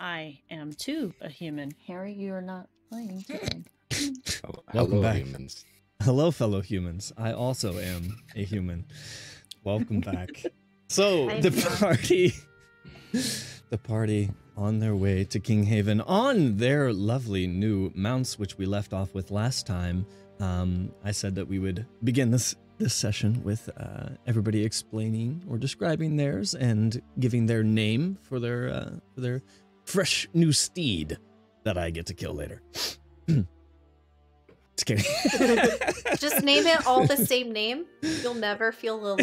I am too a human. Harry, you're not playing today. Welcome back. Humans. Hello, fellow humans. I also am a human. Welcome back. So the party on their way to Kinghaven on their lovely new mounts, which we left off with last time. I said that we would begin this session with everybody explaining or describing theirs and giving their name for their fresh new steed that I get to kill later. Just kidding. Just name it all the same name. You'll never feel alone,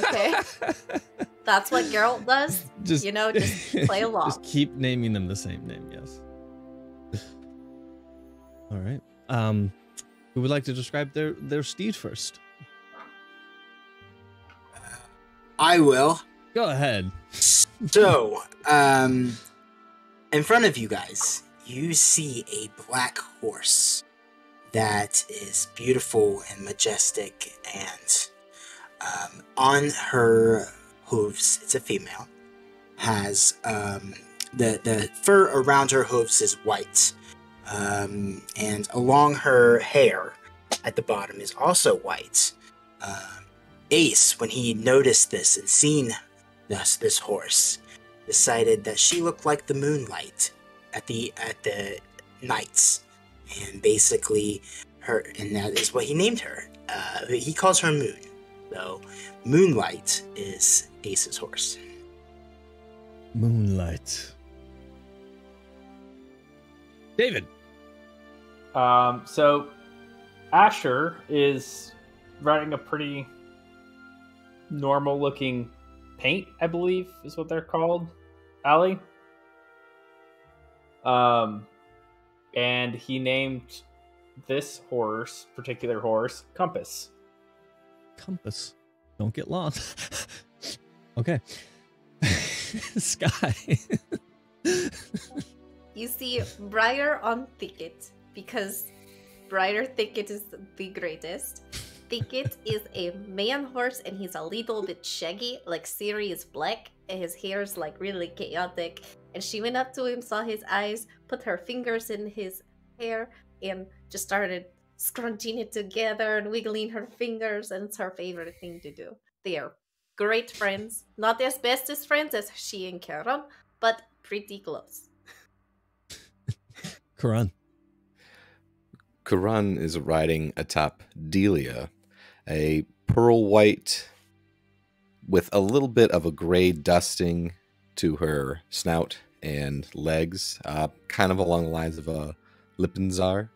okay? That's what Geralt does. Just play along. Just keep naming them the same name, yes. All right. Who would like to describe their steed first? I will. Go ahead. So, in front of you guys, you see a black horse that is beautiful and majestic, and on her hooves, it's a female, has the fur around her hooves is white, and along her hair at the bottom is also white. Ace, when he noticed this and seen this horse, decided that she looked like the moonlight at the nights, and basically and that is what he named her. He calls her Moon. So Moonlight is Ace's horse. Moonlight. David. So Asher is riding a pretty normal looking paint, I believe is what they're called. Allie. And he named this particular horse, Compass. Compass. Don't get lost. Okay. Sky. You see Briar on Thicket, because Briar Thicket is the greatest. Thicket is a man horse, and he's a little bit shaggy, like Sirius Black, and his hair is like really chaotic. And she went up to him, saw his eyes, put her fingers in his hair, and just started scrunching it together and wiggling her fingers, and it's her favorite thing to do. They are great friends. Not as best as friends as she and Karan, but pretty close. Karan. Karan is riding atop Delia, a pearl white with a little bit of a gray dusting to her snout and legs, kind of along the lines of a Lipanzer.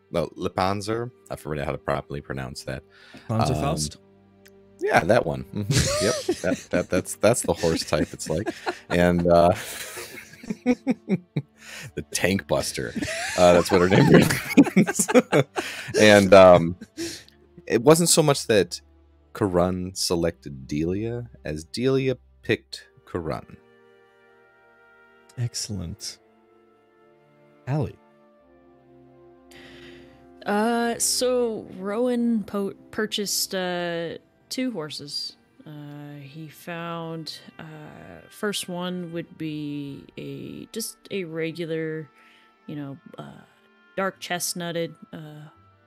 I forget how to properly pronounce that. Panzerfaust? Yeah, that one. Mm-hmm. Yep, that's the horse type. It's like, and the Tank Buster. That's what her name really means. And it wasn't so much that Karan selected Delia as Delia picked Karan. Excellent. Allie. So Rowan purchased 2 horses. He found first one would be just a regular, dark chestnutted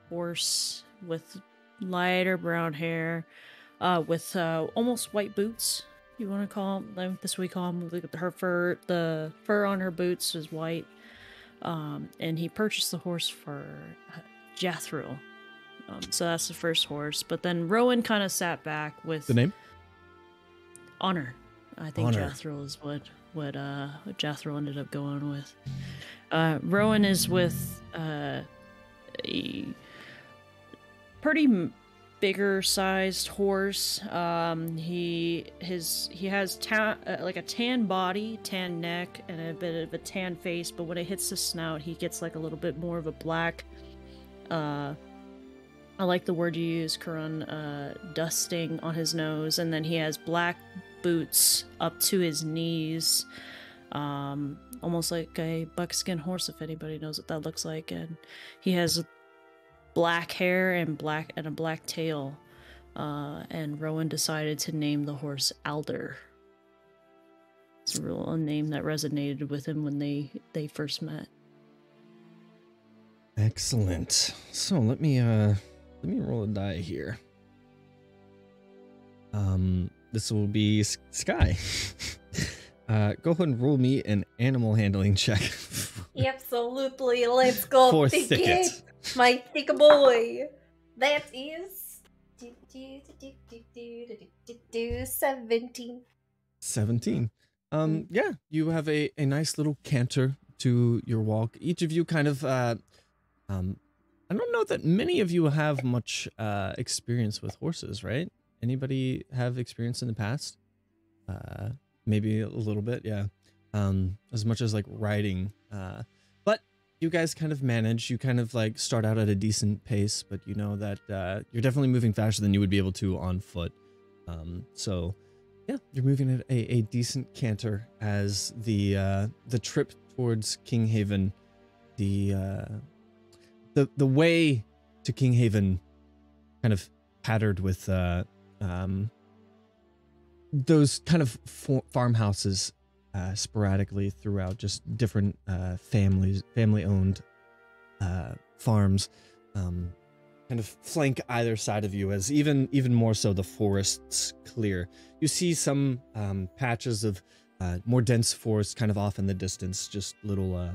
horse with lighter brown hair, with almost white boots. You want to call them? Like this we call them. The fur on her boots is white. And he purchased the horse for Jathril. So that's the first horse. But then Rowan kind of sat back with the name Honor. I think Honor. Jathril is what Jathril ended up going with. Rowan is with a pretty bigger sized horse. He has like a tan body, tan neck, and a bit of a tan face, but when it hits the snout, he gets like a little bit more of a black, I like the word you use, Karan, dusting on his nose, and then he has black boots up to his knees, almost like a buckskin horse, if anybody knows what that looks like, and he has black hair and a black tail, and Rowan decided to name the horse Alder. It's a name that resonated with him when they first met. Excellent. So let me roll a die here. This will be Sky. Go ahead and roll me an animal handling check. Absolutely. Let's go. For Thicket. My thick boy. That is 17. 17. Yeah, you have a nice little canter to your walk. Each of you kind of I don't know that many of you have much experience with horses, right? Anybody have experience in the past? Maybe a little bit, yeah. As much as like riding. But you guys kind of manage. You kind of like start out at a decent pace, but you know that you're definitely moving faster than you would be able to on foot. So yeah, you're moving at a decent canter as the trip towards Kinghaven, the way to Kinghaven kind of pattered with those kind of farmhouses sporadically throughout, just different family-owned farms, kind of flank either side of you, as even more so the forests clear. You see some patches of more dense forest kind of off in the distance, just little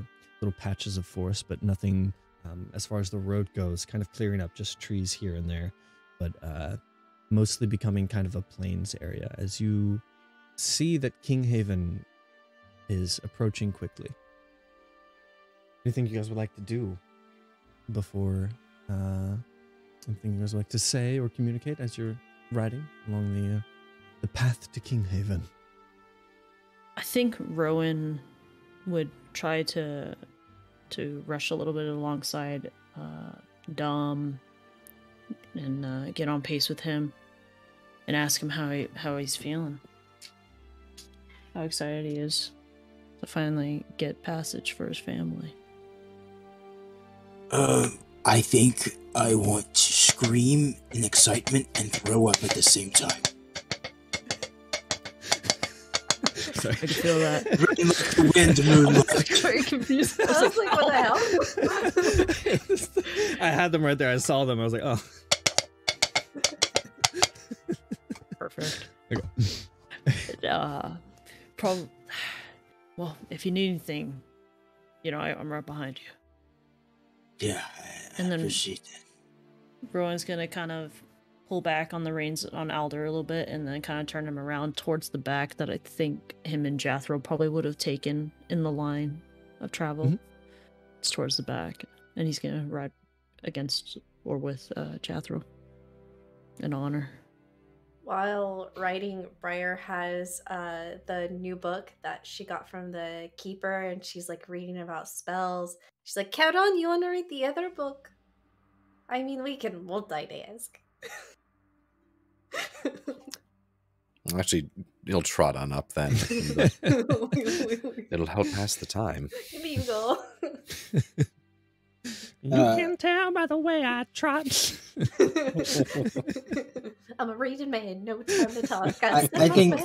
patches of forest, but nothing as far as the road goes, kind of clearing up, just trees here and there, but mostly becoming kind of a plains area as you see that Kinghaven is approaching quickly. Anything you guys would like to do before anything you guys would like to say or communicate as you're riding along the path to Kinghaven? I think Rowan would try to rush a little bit alongside Dom and get on pace with him and ask him how he's feeling, how excited he is to finally get passage for his family. I think I want to scream in excitement and throw up at the same time. Sorry. I can feel that. Running like the wind, moonlight. Very confused. I was like, what the hell? I had them right there. I saw them. I was like, oh. Perfect. Okay. Well, if you need anything, I'm right behind you. Yeah, I And then- appreciate that. Rowan's gonna kind of pull back on the reins on Alder a little bit and then kind of turn him around towards the back that I think him and Jathro probably would have taken in the line of travel. Mhm. It's towards the back, and he's gonna ride against or with Jathro in honor. While writing, Briar has the new book that she got from the keeper, and she's like reading about spells. She's like, count on, you want to read the other book? I mean, we can multitask. Actually, he'll trot on up then. It'll help pass the time. Bingo. You can tell by the way I trot. I'm a reading man, no time to talk. I think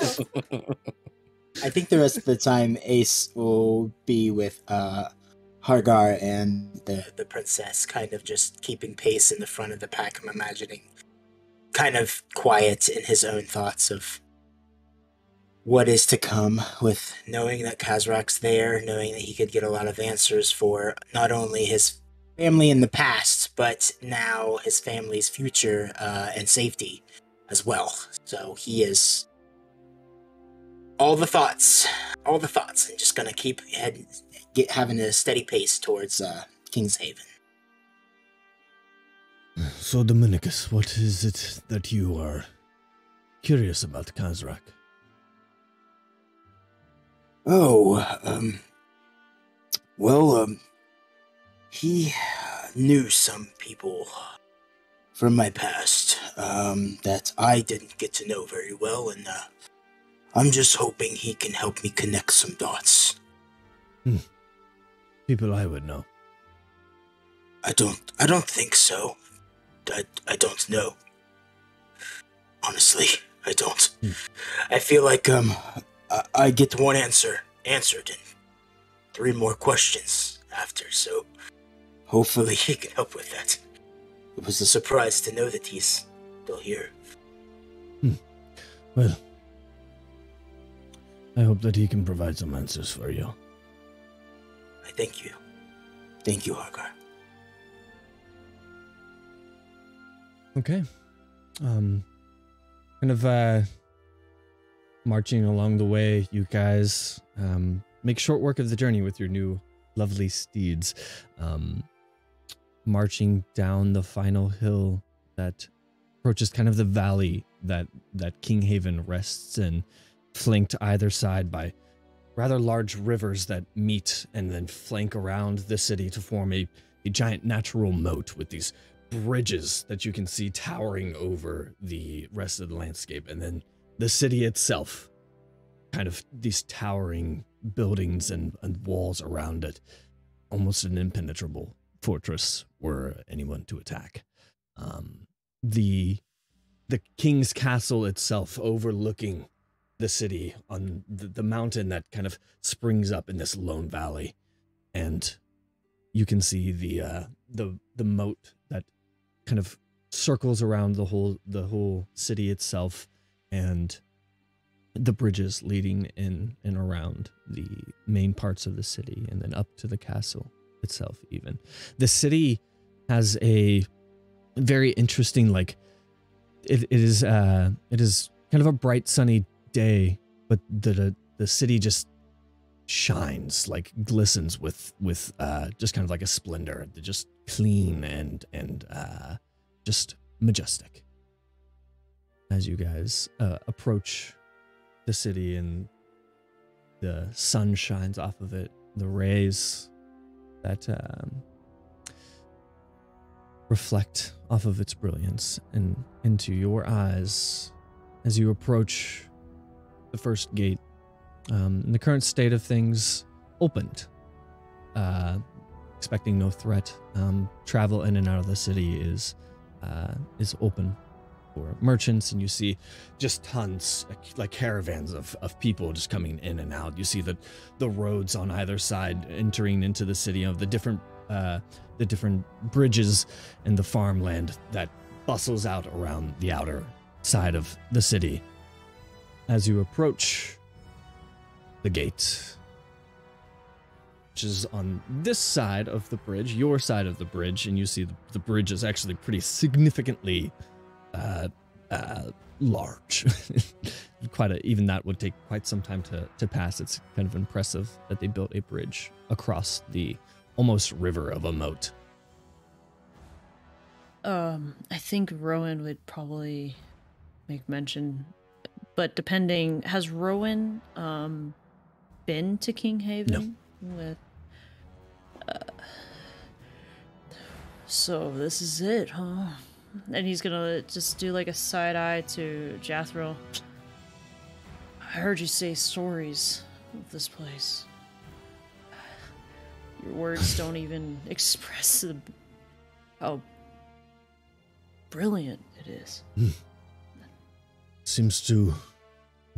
the rest of the time Ace will be with Hargar and the princess, kind of just keeping pace in the front of the pack, I'm imagining. Kind of quiet in his own thoughts of what is to come, with knowing that Kazrak's there, knowing that he could get a lot of answers for not only his family in the past, but now his family's future and safety as well. So he is all the thoughts, and just gonna keep having a steady pace towards Kingshaven. So, Dominicus, what is it that you are curious about Kazrak? He knew some people from my past that I didn't get to know very well, and I'm just hoping he can help me connect some dots. People I would know. I don't think so. I don't know. Honestly, I don't. I feel like I get one answer answered and 3 more questions after, so hopefully he can help with that. It was a surprise to know that he's still here. Well, I hope that he can provide some answers for you. I thank you. Thank you, Harkar. Okay. Kind of marching along the way, you guys make short work of the journey with your new lovely steeds. Marching down the final hill that approaches kind of the valley that Kinghaven rests in, flanked either side by rather large rivers that meet and then flank around the city to form a giant natural moat with these bridges that you can see towering over the rest of the landscape. And then the city itself, kind of these towering buildings and walls around it, almost an impenetrable fortress were anyone to attack. The king's castle itself overlooking the city on the mountain that kind of springs up in this lone valley, and you can see the moat that kind of circles around the whole city itself, and the bridges leading in and around the main parts of the city, and then up to the castle itself. Even the city has a very interesting, like, it is kind of a bright sunny day, but the city just shines, like glistens with just kind of like a splendor, just clean and just majestic. As you guys approach the city and the sun shines off of it, the rays that reflect off of its brilliance and into your eyes as you approach the first gate. In the current state of things, opened, expecting no threat. Travel in and out of the city is open for merchants, and you see just tons, like caravans of people just coming in and out. You see the roads on either side entering into the city, of the different bridges and the farmland that bustles out around the outer side of the city. As you approach the gate, which is on this side of the bridge, your side of the bridge, and you see the bridge is actually pretty significantly large. Even that would take quite some time to pass. It's kind of impressive that they built a bridge across the almost river of a moat. I think Rowan would probably make mention, but depending, has Rowan been to Kinghaven? No. With so this is it, huh? And he's gonna just do like a side eye to Jathro. I heard you say stories of this place. Your words don't even express how brilliant it is. Seems to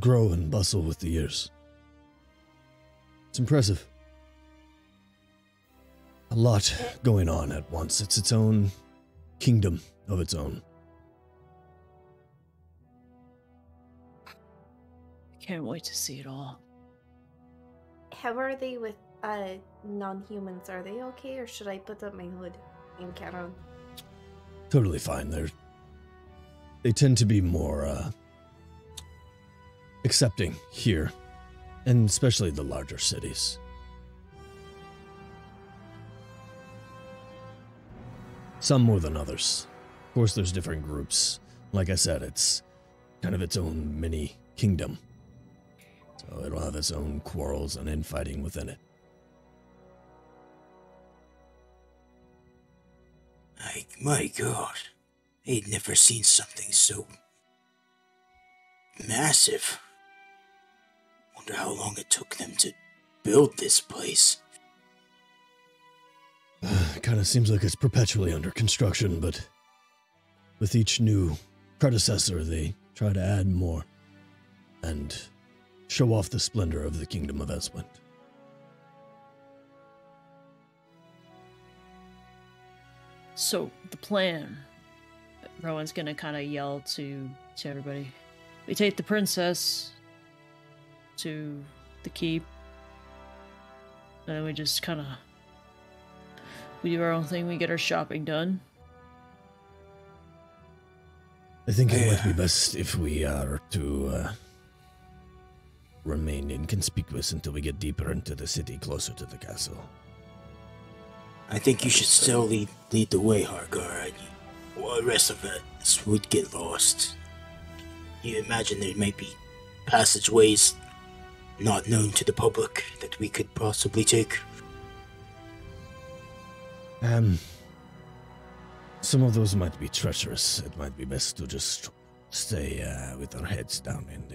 grow and bustle with the years. It's impressive. A lot going on at once. It's its own kingdom of its own. I can't wait to see it all. How are they with non-humans? Are they okay, or should I put up my hood and carry on? Totally fine. They tend to be more accepting here, and especially the larger cities. Some more than others. Of course, there's different groups. Like I said, it's kind of its own mini kingdom. So it'll have its own quarrels and infighting within it. My God, I'd never seen something so massive. Wonder how long it took them to build this place. Kind of seems like it's perpetually under construction, but with each new predecessor, they try to add more and show off the splendor of the kingdom of Eswind. So, the plan. Rowan's gonna kind of yell to everybody. We take the princess to the keep. And then we just kind of... We do our own thing, we get our shopping done. I think it might be best if we are to remain inconspicuous until we get deeper into the city, closer to the castle. I think you should still lead the way, Hargar. Well, the rest of us would get lost. You imagine there may be passageways not known to the public that we could possibly take? Some of those might be treacherous. It might be best to just stay with our heads down in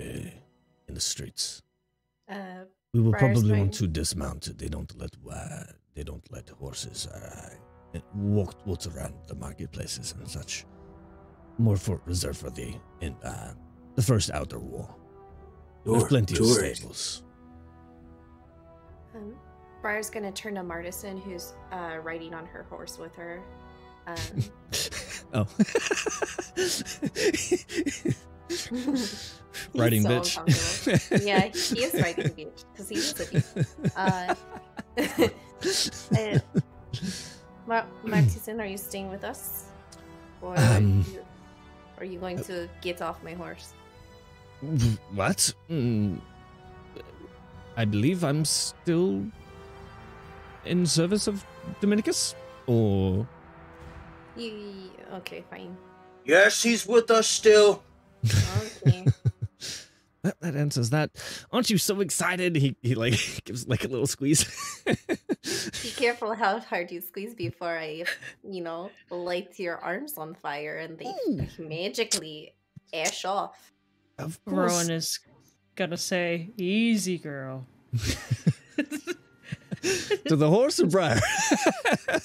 the streets. We will probably want to dismount. They don't let horses walk around the marketplaces and such. More for reserved for the first outer wall. There's plenty of stables. Briar's gonna turn to Martison, who's riding on her horse with her. Oh. Riding so bitch. Yeah, he is riding bitch because he is a bitch. Martison, are you staying with us? Or are you going to get off my horse? What? I believe I'm still in service of Dominicus, or... Okay, fine. Yes, he's with us still. Okay. That answers that. Aren't you so excited? He like gives like a little squeeze. Be careful how hard you squeeze before I, light your arms on fire and they magically ash off. Of course. Rowan is gonna say, "Easy, girl." To the horse or Briar?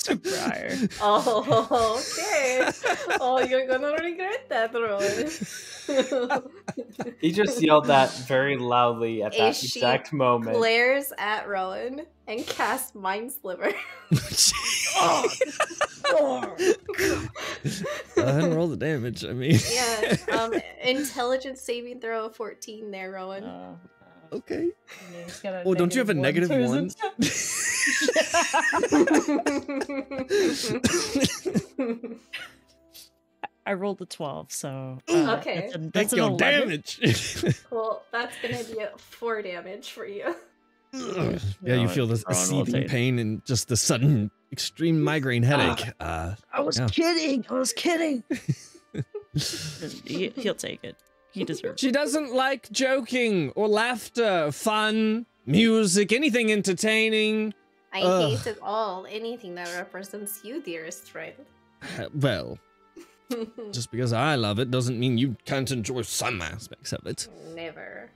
To Briar. Oh, okay. Oh, you're gonna regret that, Rowan. He just yelled that very loudly at that exact moment. Glares at Rowan and casts Mind Sliver. Go ahead and roll the damage. I mean, Yeah. Intelligence saving throw of 14 there, Rowan. Okay. Oh, don't you have a -1? I rolled a 12, so okay. That's your 11. damage. Cool. That's gonna be 4 damage for you. Yeah, you feel this seething pain and just the sudden extreme migraine headache. I was kidding. He'll take it. He deserves it. She doesn't like joking or laughter, fun, music, anything entertaining. I hate it all. Anything that represents you, dearest friend. Well, just because I love it doesn't mean you can't enjoy some aspects of it. Never.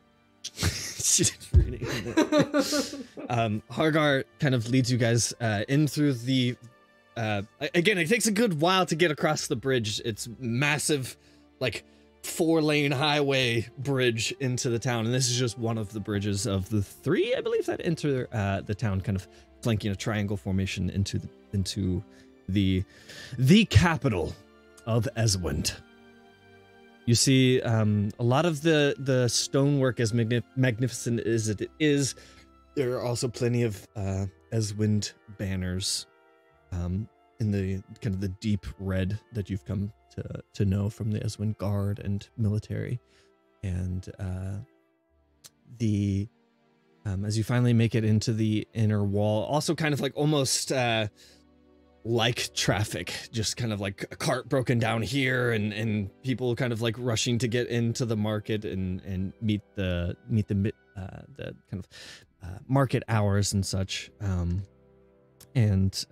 She's reading it. Hargar kind of leads you guys in through the... again, it takes a good while to get across the bridge. It's massive, like... 4-lane highway bridge into the town, and this is just one of the bridges of the 3, I believe, that enter the town, kind of flanking a triangle formation into the capital of Eswind. You see a lot of the stonework, as magnificent as it is. There are also plenty of Eswind banners in the kind of the deep red that you've come to know from the Eswind Guard and military. And as you finally make it into the inner wall, also kind of like almost like traffic, just kind of like a cart broken down here, and people kind of like rushing to get into the market and meet the kind of market hours and such. And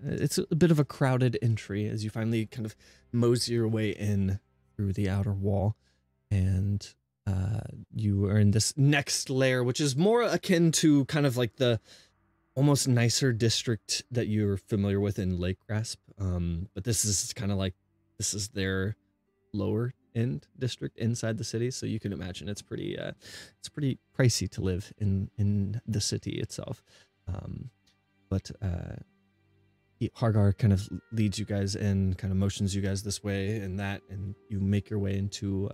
it's a bit of a crowded entry as you finally kind of mosey your way in through the outer wall, and you are in this next layer, which is more akin to kind of like the almost nicer district that you're familiar with in Lake Grasp. But this is kind of like, this is their lower end district inside the city, so you can imagine it's pretty pricey to live in the city itself. But Hargar kind of leads you guys in, kind of motions you guys this way and that, and you make your way into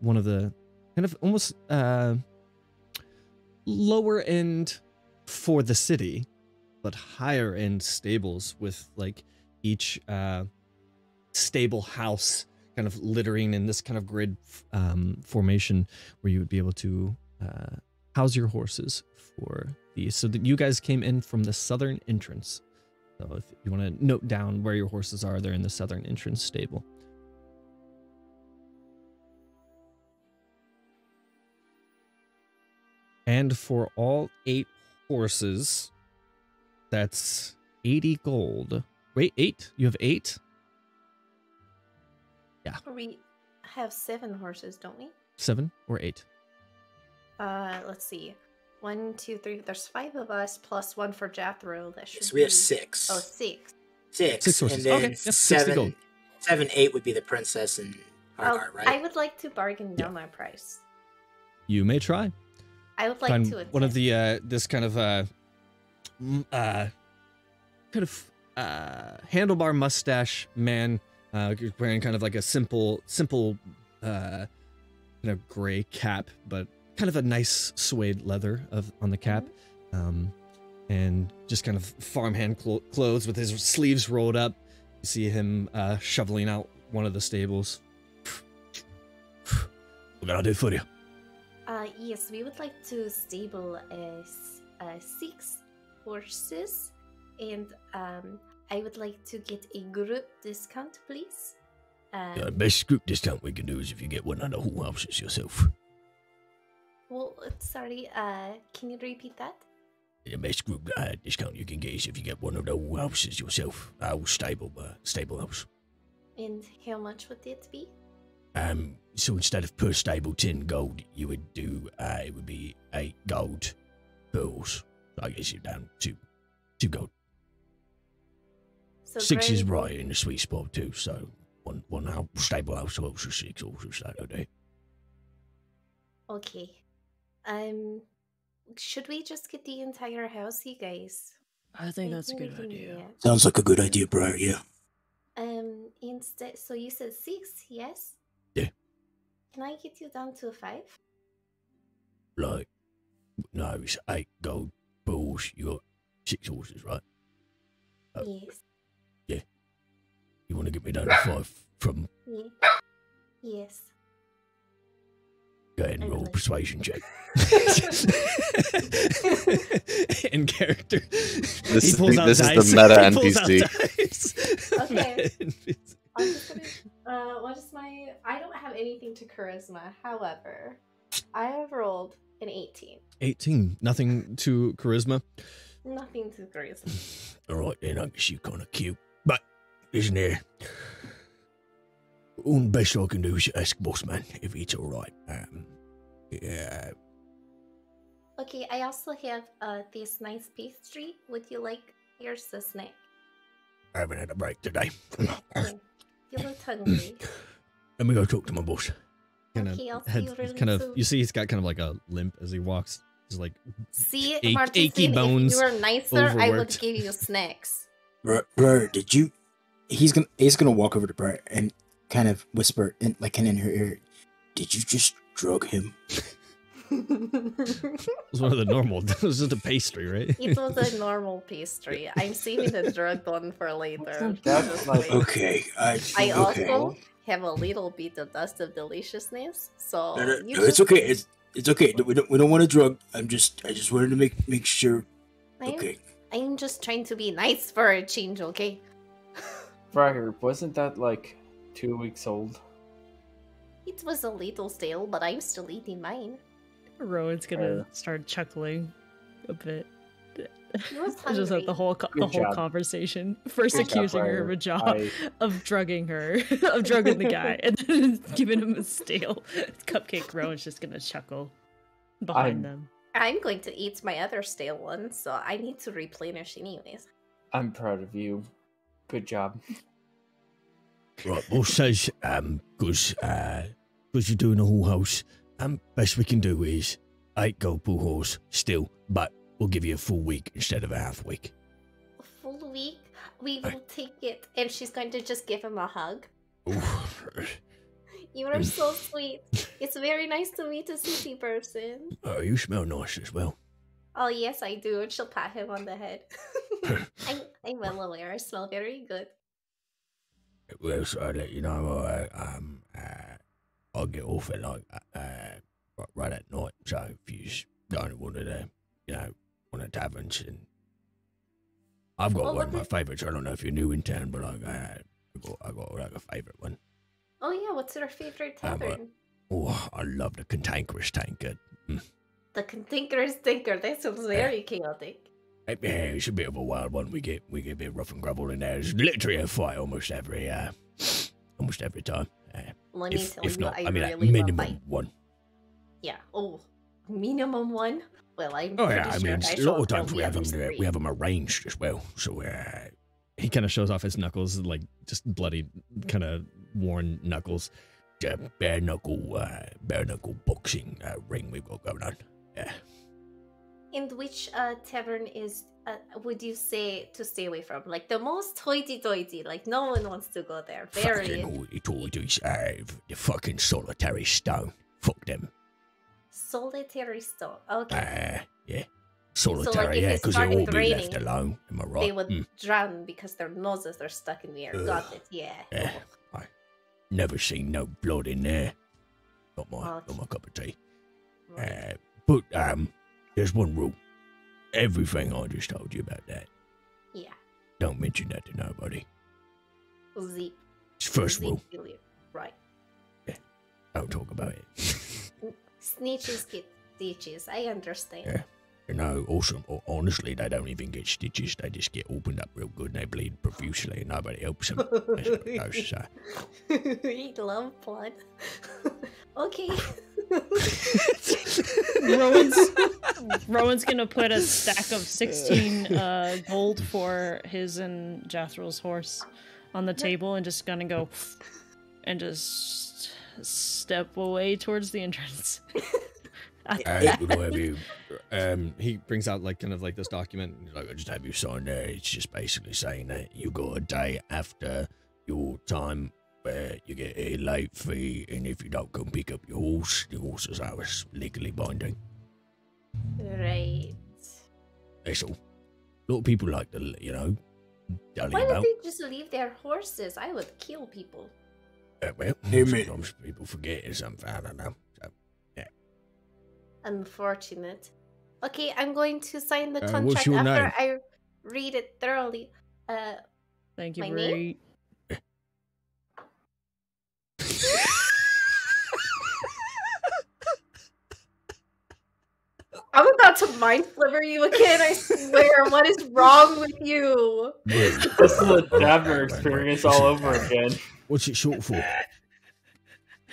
one of the kind of almost lower end for the city, but higher end stables with like each stable house kind of littering in this kind of grid formation where you would be able to house your horses for these. So that you guys came in from the southern entrance. So if you want to note down where your horses are, they're in the southern entrance stable. And for all 8 horses, that's 80 gold. Wait, 8? You have 8? Yeah. We have 7 horses, don't we? 7 or 8? Let's see. 1, 2, 3. There's 5 of us plus 1 for Jethro. That should So we have be... 6. Oh, 6. 6 horses. And then Okay, yep, 60 gold. 7, 8 would be the princess and Hargar, right? I would like to bargain down my price. You may try. I would like Find to attend. one of the this kind of handlebar mustache man, wearing kind of like a simple kind of gray cap, but kind of a nice suede leather on the cap, and just kind of farmhand clothes with his sleeves rolled up. You see him shoveling out one of the stables. What can I do for you? Yes, we would like to stable 6 horses, and I would like to get a group discount, please. The best group discount we can do is if you get one of the whole houses yourself. Well, sorry, can you repeat that? The best group discount you can get is if you get one of the whole houses yourself. Our stable house. And how much would it be? So instead of per stable 10 gold, you would do, it would be 8 gold per horse. So I guess you're down to 2 gold. So 6 is Granny- right in the sweet spot too, so one house, stable house horses, 6 horses, that okay. Okay. Should we just get the entire house, you guys? I think that's a we good can do idea. that. Sounds like a good idea, Briar, yeah. Instead, so you said 6, yes? Yeah. Can I get you down to 5? Like, no, it's 8 gold per horse. You got 6 horses, right? Yes. You want to get me down to 5 from... Yeah. Yes. Go ahead and I roll a would. persuasion check. In character. This is pulls the- out this is the dice. meta He pulls out NPC. dice. Okay. Meta NPC. I'm just gonna, what is my... I don't have anything to charisma. However, I have rolled an 18. 18. Nothing to charisma. Nothing to charisma. Alright then, I guess you're kind of cute. But, isn't there... All the best I can do is ask boss man if it's alright. Yeah. Okay, I also have this nice pastry. Would you like... Here's the snack. I haven't had a break today. Okay. You look hungry. Let me go talk to my boss. Okay, I'll see you really soon. You see, he's got kind of like a limp as he walks. He's like, See, achy Martin, bones, if you were nicer, I would overworked. give you snacks. Briar, did you... He's gonna walk over to Briar and kind of whisper in her ear, did you just drug him? it was one of the normal. It was just a pastry, right? It was a normal pastry. I'm saving the drugged one for later. That's Just like- wait. Okay, I okay. also have a little bit of dust of deliciousness, so No, you it's just- okay. It's okay. We don't want to drug. I just wanted to make sure. I'm, Okay. I'm just trying to be nice for a change, okay? Briar, wasn't that like 2 weeks old? It was a little stale, but I'm still eating mine. Rowan's gonna start chuckling a bit. He was Just at the hungry. whole Good job. conversation. First Good job, accusing her of Briar. a job I- of drugging her, of drugging the guy, and then giving him a stale cupcake. Rowan's just gonna chuckle behind them. I'm going to eat my other stale one, so I need to replenish anyways. I'm proud of you. Good job. Right, boss says, because you're doing a whole house, best we can do is 8 gold per horse still, but we'll give you a full week instead of a half week. A full week? We will take it. And she's going to just give him a hug. You are so sweet. It's very nice to meet a city person. Oh, you smell nice as well. Oh, yes, I do. And she'll pat him on the head. I'm well aware. I smell very good. Well, so I'll let you know, I'll get off at like, right at night. So if you just don't want to, one of the taverns, and I've got one of my favourites. I don't know if you're new in town, but I got like a favourite one. Oh yeah, what's your favourite tavern? I love the Cantankerous Tankard. The Cantankerous Tankard. That sounds very chaotic. Yeah, it's a bit of a wild one. We get a bit rough and grubble in there. There's literally a fight almost every time. Let me tell you, I like really minimum love fight. one. Yeah. Oh, minimum one. Well, I'm Oh pretty yeah, sure a lot of times we have them arranged as well. So He kind of shows off his knuckles, like just bloody, kind of worn knuckles. bare knuckle boxing ring we've got going on. Yeah. And which tavern is would you say to stay away from? Like the most hoity-toity, like no one wants to go there. Very Fucking hoity-toities, the fucking Solitary Stone. Fuck them. Solitary Stone. Okay. Yeah. Solitary, yeah, because they all be left alone. Am I right? They would drown because their noses are stuck in the air. Got it, yeah. Yeah. I never seen no blood in there. Not my cup of tea. Right. But there's one rule. Everything I just told you about that. Yeah. Don't mention that to nobody. Zip. It's first rule. Right. Yeah. Don't talk about it. Snitches get stitches. I understand. Yeah. You know, awesome. Honestly, they don't even get stitches. They just get opened up real good and they bleed profusely and nobody helps them. That's what it goes, so. We love blood. Okay. Rowan's gonna put a stack of 16 gold for his and Jathryl's horse on the table and just gonna go and just step away towards the entrance. Would I have you? He brings out like kind of like this document. Like, I just have you sign there. It's just basically saying that you got a day after your time where you get a late fee, and if you don't come pick up your horse, the horse is ours, legally binding. Right. That's all. A lot of people like to, dally Why about. don't they just leave their horses? I would kill people. Well, sometimes people forget or something. I don't know. So, yeah. Unfortunate. Okay, I'm going to sign the contract what's your after name? I read it thoroughly. Thank you, My Bree. name? I'm about to mind sliver you again, I swear. What is wrong with you? This is a Dabner experience all over again. What's it short for?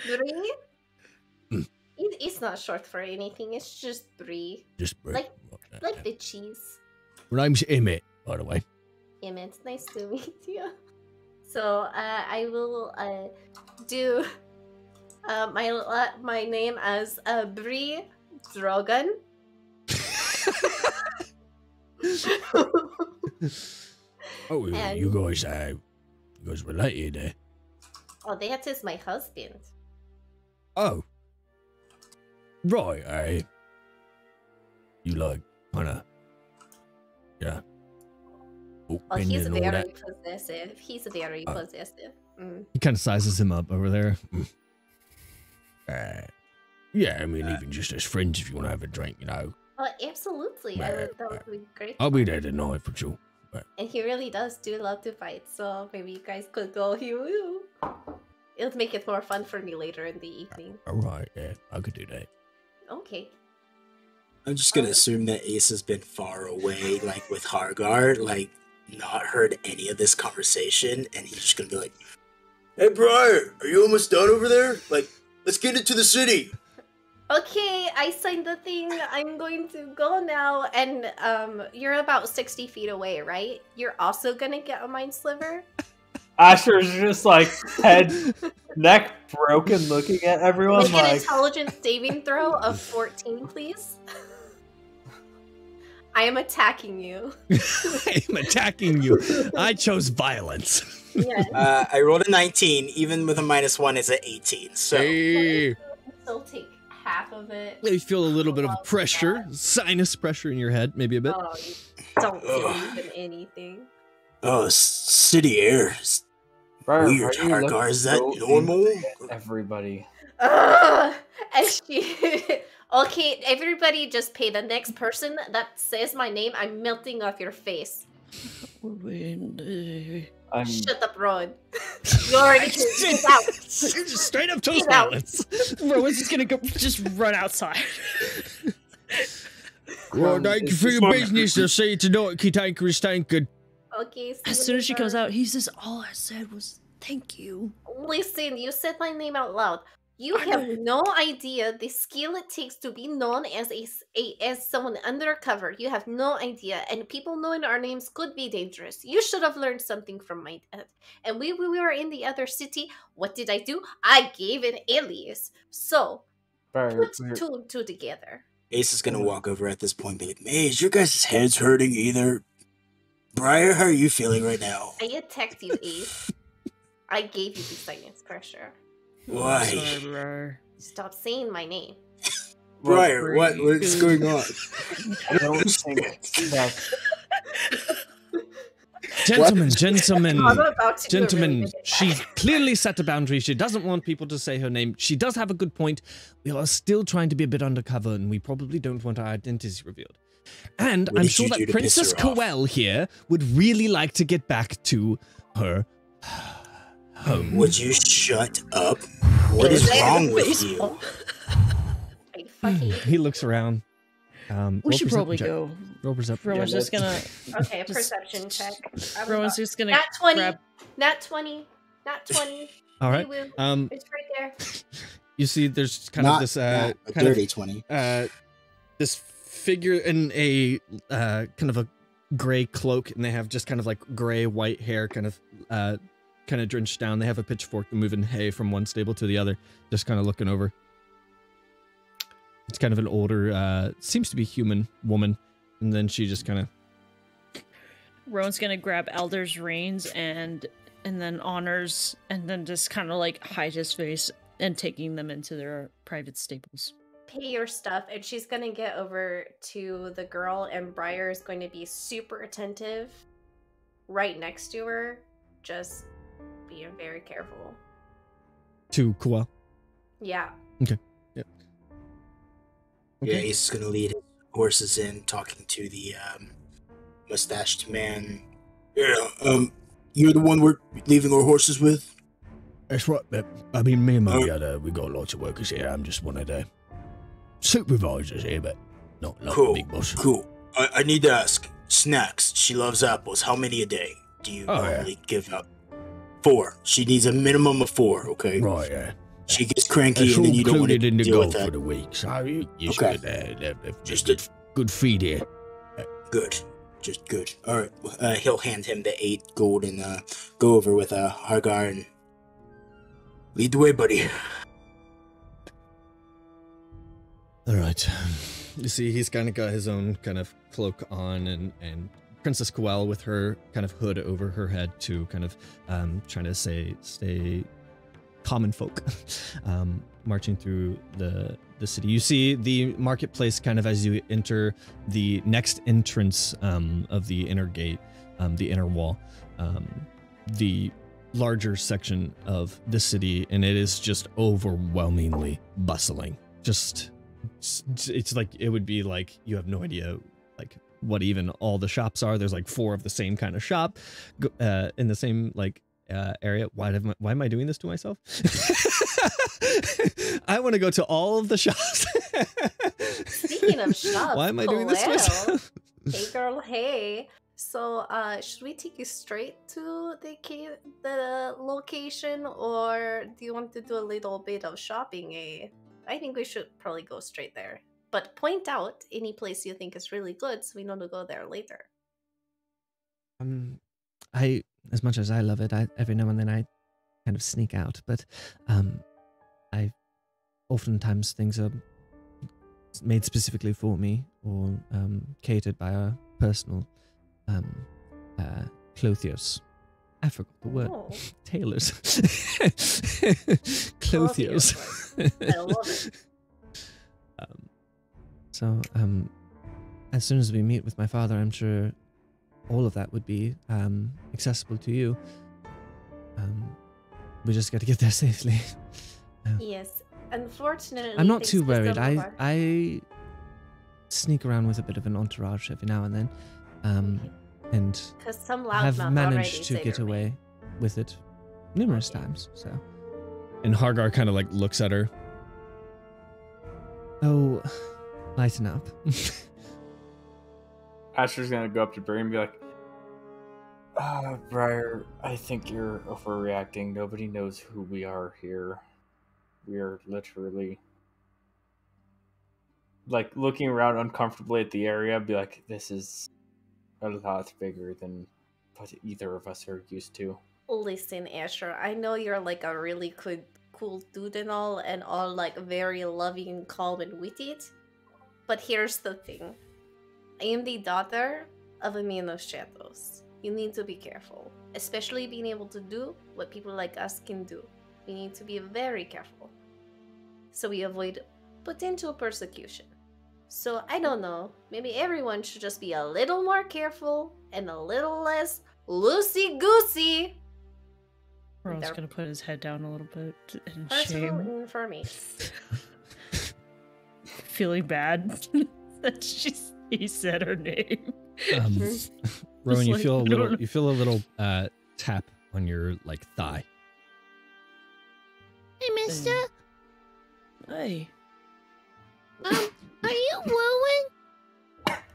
Brie? It's not short for anything, it's just Brie. Just Brie. Like the cheese. My name's Emmett, by the way. Emmett, nice to meet you. So, I will do my name as Brie Drogon. Oh, And- you guys related? Oh, that is my husband. Oh, right. You like kind of, yeah. Oh, he's and all very that. possessive. He's very possessive. Mm. He kind of sizes him up over there. Yeah, I mean, even just as friends, if you want to have a drink, Absolutely. That would be great. I'll be there tonight for sure. And he really does love to fight, so maybe you guys could go. It'll make it more fun for me later in the evening. All right, yeah, I could do that. Okay. I'm just gonna assume that Ace has been far away, like with Hargar, like not heard any of this conversation, and he's just gonna be like, "Hey, Briar, are you almost done over there? Like, let's get into the city." Okay, I signed the thing. I'm going to go now. And you're about 60 feet away, right? You're also gonna get a mind sliver? Asher's just like head, neck broken, looking at everyone Make an like. intelligence saving throw of 14, please. I am attacking you. I'm attacking you. I chose violence. Yes. I rolled a 19. Even with a -1, it's an 18. So Hey. Still take half of it. You feel a little bit of pressure, sinus pressure in your head, maybe a bit. Oh, you don't believe in anything. City air. Briar, Weird, why are you looking Hargar. Is that so normal? angry at everybody. And she... Okay, everybody just pay the next person that says my name. I'm melting off your face. I'm Shut up, Ron. You already get out. You're just straight up chose Get out. violence. Rowan's just gonna go just run outside. Well, thank you for your business. I'll see you tonight, Kitanker Stankin. Okay, see As you soon as she later. goes out, he says, "All I said was thank you." Listen, you said my name out loud. You I have know. no idea the skill it takes to be known as as someone undercover. You have no idea, and people knowing our names could be dangerous. You should have learned something from my dad. And we were in the other city. What did I do? I gave an alias. So Briar, put two and two together. Ace is gonna walk over at this point and be like, "Hey, is your guys' heads hurting either? Briar, how are you feeling right now?" I attacked you, Ace. I gave you the sinus pressure. Why? Sorry, Briar. Stop saying my name. Briar, what's going on? I don't think that Gentlemen, I'm about to do a really gentlemen, big she's clearly set a boundary. She doesn't want people to say her name. She does have a good point. We are still trying to be a bit undercover, and we probably don't want our identities revealed. And What I'm did sure you do that to piss Princess her off? Coel here would really like to get back to her home. Would you shut up? What is wrong with you? I fucking... He looks around. We roll should perception probably check. go. Roll perception. Rowan's just gonna. Okay, a Just- perception check. I'm Rowan's about- just gonna Nat 20. grab. Nat 20. Nat 20. All right. Woo-woo. It's right there. You see, there's kind of this not a kind of dirty 20. this figure in a kind of a gray cloak, and they have just kind of like gray white hair, kind of drenched down. They have a pitchfork moving hay from one stable to the other, just kind of looking over. It's kind of an older, seems to be human woman, and then she just kind of. Rowan's gonna grab Elder's reins and then honors, and then just kind of like hide his face and taking them into their private stables. Pay your stuff, and she's gonna get over to the girl, and Briar is going to be super attentive right next to her, just being very careful. To Kua. Yeah. Yeah, Ace is gonna lead his horses in, talking to the mustached man. Yeah, you're the one we're leaving our horses with? That's right, Pep. I mean, me and my brother, we got lots of workers here. I'm just one of the supervisors here, but not Cool, the big boss. cool. I need to ask, snacks, she loves apples. How many a day do you normally give out? 4. She needs a minimum of 4, okay? Right, yeah. She gets cranky It's and all then you don't want to included in the deal goal with for that. the week, so you Okay. should Just just a good feed here. Good. Just good. Alright, he'll hand him the 8 gold and go over with Hargar and lead the way, buddy. All right. You see, he's kind of got his own kind of cloak on, and Princess Coel with her kind of hood over her head to kind of trying to stay common folk, marching through the city. You see the marketplace kind of as you enter the next entrance of the inner gate, the inner wall, the larger section of the city, and it is just overwhelmingly bustling. It's like, it would be like you have no idea like what even all the shops are. There's like 4 of the same kind of shop in the same like area. Why am I doing this to myself? I want to go to all of the shops. Speaking of shops, why am I doing this to myself? Hey girl, hey. So, should we take you straight to the location, or do you want to do a little bit of shopping? I think we should probably go straight there. But point out any place you think is really good, so we know to go there later. as much as I love it, every now and then I kind of sneak out. But I oftentimes things are made specifically for me or catered by our personal clothiers. I forgot the word. Oh. Tailors. Clothiers. I love it. So, as soon as we meet with my father, I'm sure all of that would be accessible to you. We just got to get there safely. Yes, unfortunately. I'm not things too just worried. don't work. I sneak around with a bit of an entourage every now and then, and 'Cause some have loudmouth managed to already get saved me. away with it numerous Okay. times. So, And Hargar kind of like looks at her. oh, lighten up. Asher's gonna go up to Bree and be like, Briar, I think you're overreacting. Nobody knows who we are here. We are literally like looking around uncomfortably at the area, be like, this is a lot bigger than what either of us are used to. Listen, Asher, I know you're like a really good, cool dude and all like very loving, calm, and witty. But here's the thing. I am the daughter of a man of shadows. You need to be careful, especially being able to do what people like us can do. We need to be very careful, so we avoid potential persecution. So I don't know, maybe everyone should just be a little more careful and a little less loosey-goosey. Ron's They're- gonna put his head down a little bit in Personal shame, information. feeling bad that he said her name. Rowan, you like, feel a I don't little know. you feel a little tap on your like thigh. Hey, mister. Hey, Are you Rowan?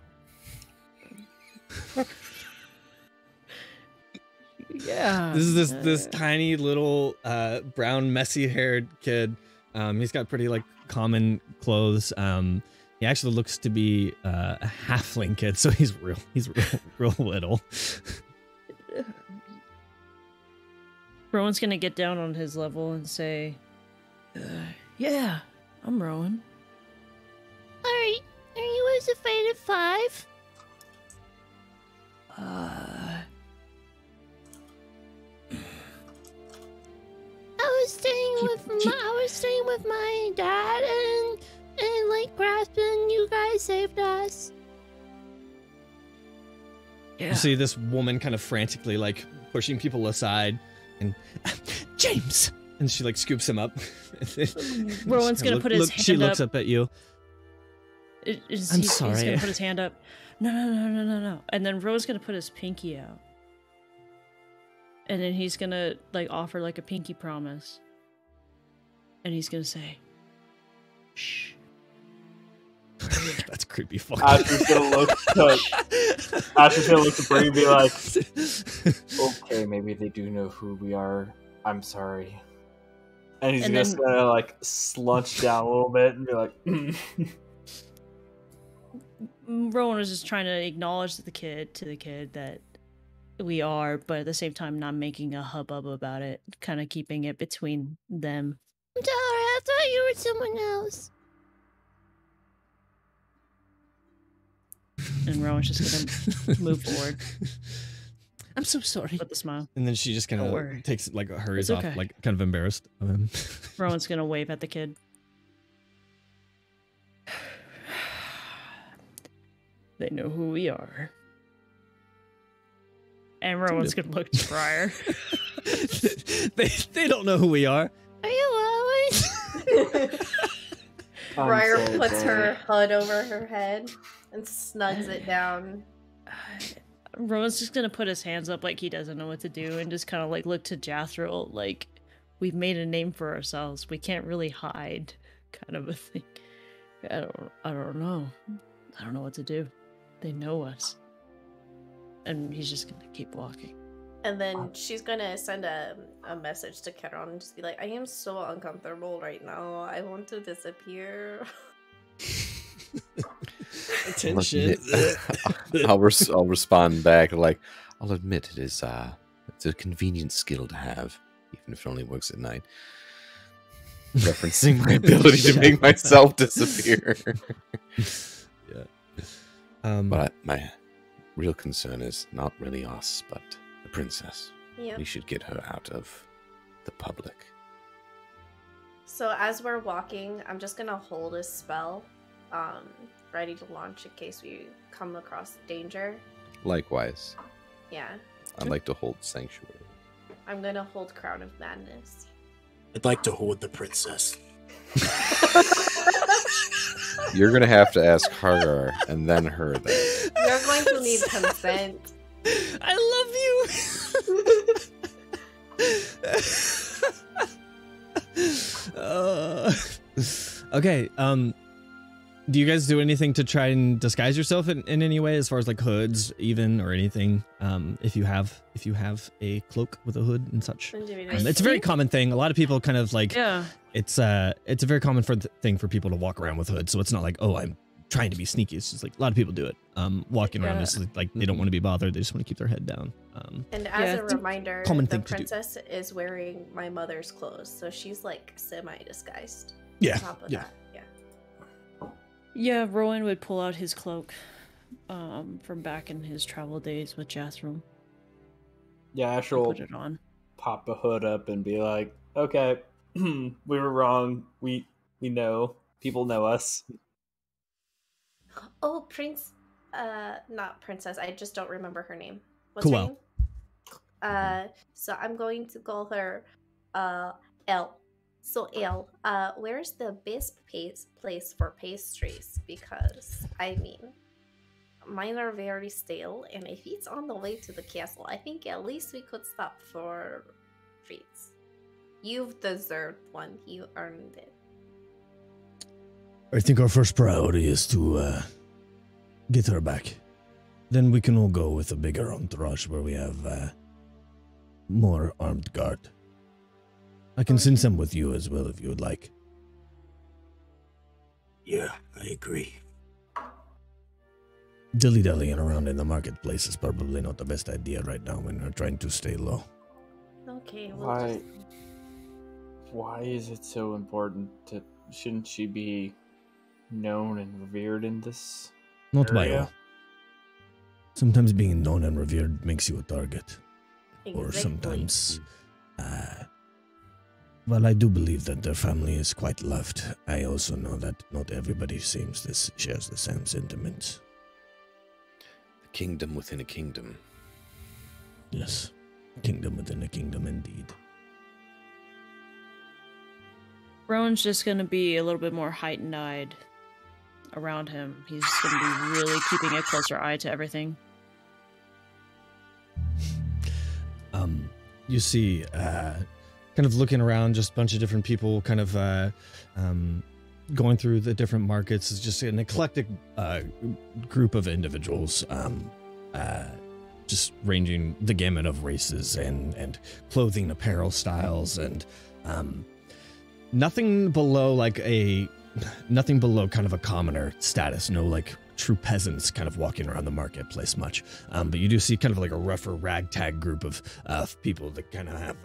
yeah. This is this tiny little brown messy haired kid. He's got pretty like common clothes. He actually looks to be a halfling kid, so he's real little. Rowan's gonna get down on his level and say, "Yeah, I'm Rowan." Are you as afraid of 5? I was staying with my dad and like grasping. You guys saved us. Yeah. You see this woman kind of frantically like pushing people aside, and James, and she like scoops him up. Rowan's gonna put his She hand looks up. up at you. I'm I'm He's sorry. gonna put his hand up. No. And then Rowan's gonna put his pinky out. And then he's gonna like offer like a pinky promise. And he's gonna say, "Shh." That's creepy. Fuck. Asher's gonna look at Bree and be like, okay, maybe they do know who we are. I'm sorry. And he's And just then- gonna like slunch down a little bit and be like, Rowan was just trying to acknowledge to the kid that we are, but at the same time not making a hubbub about it, kind of keeping it between them. I'm sorry. I thought you were someone else. And Rowan's just gonna move forward I'm so sorry. with a smile. And then she just kind Don't worry. of takes like hurries It's off, okay. like kind of embarrassed of him. Rowan's gonna wave at the kid. They know who we are. And Rowan's gonna look to Briar. they don't know who we are. Are you always? Briar I'm so puts her sorry. hood over her head and snugs it down. Rowan's just gonna put his hands up like he doesn't know what to do and just kind of like look to Jathril like we've made a name for ourselves. We can't really hide, kind of a thing. I don't know. I don't know what to do. They know us. And he's just gonna keep walking. And then she's gonna send a message to Keron and just be like, I am so uncomfortable right now. I want to disappear. Attention. I'll respond back like, I'll admit it's It's a convenient skill to have, even if it only works at night. Referencing my ability to make myself disappear. Yeah. But my real concern is not really us, but the princess. Yep. We should get her out of the public. So as we're walking, I'm just gonna hold a spell, ready to launch in case we come across danger. Likewise, Yeah. I'd like to hold Sanctuary. I'm gonna hold Crown of Madness. I'd like to hold the princess. You're going to have to ask Hagar and then her then. You're going to need consent. I love you. Okay. Do you guys do anything to try and disguise yourself in any way, as far as like hoods, even, or anything? If you have a cloak with a hood and such, it's a very common thing. A lot of people kind of like. Yeah. It's a very common thing for people to walk around with hoods. So it's not like, oh, I'm trying to be sneaky. It's just like a lot of people do it. Walking around is like they don't want to be bothered. They just want to keep their head down. And as a reminder, common the thing to do. princess is wearing my mother's clothes, so she's like semi-disguised. Yeah. On top of that, yeah. Yeah, Rowan would pull out his cloak from back in his travel days with Jathram. Yeah, Asher will Put it on. pop the hood up and be like, okay, we were wrong. We know. People know us. Oh, not princess. I just don't remember her name. What's Cool. her name? So I'm going to call her, Elle. So Elle, where's the best place for pastries? Because, I mean, mine are very stale, and if it's on the way to the castle, I think at least we could stop for treats. You've deserved one. You earned it. I think our first priority is to get her back. Then we can all go with a bigger entourage where we have more armed guard. I can send some with you as well if you would like. Yeah, I agree. Dilly-dallying around in the marketplace is probably not the best idea right now when we're trying to stay low. Okay, Why is it so important to... Shouldn't she be known and revered in this Not by area? all. Sometimes being known and revered makes you a target. Or Exactly. sometimes... Well, I do believe that their family is quite loved. I also know that not everybody shares the same sentiments. A kingdom within a kingdom. Yes. Kingdom within a kingdom indeed. Rowan's just gonna be a little bit more heightened-eyed around him. He's gonna be really keeping a closer eye to everything. You see, kind of looking around, just a bunch of different people kind of going through the different markets. It's just an eclectic group of individuals, just ranging the gamut of races and clothing, apparel styles, and nothing below kind of a commoner status. No like true peasants kind of walking around the marketplace much. But you do see kind of like a rougher ragtag group of people that kind of have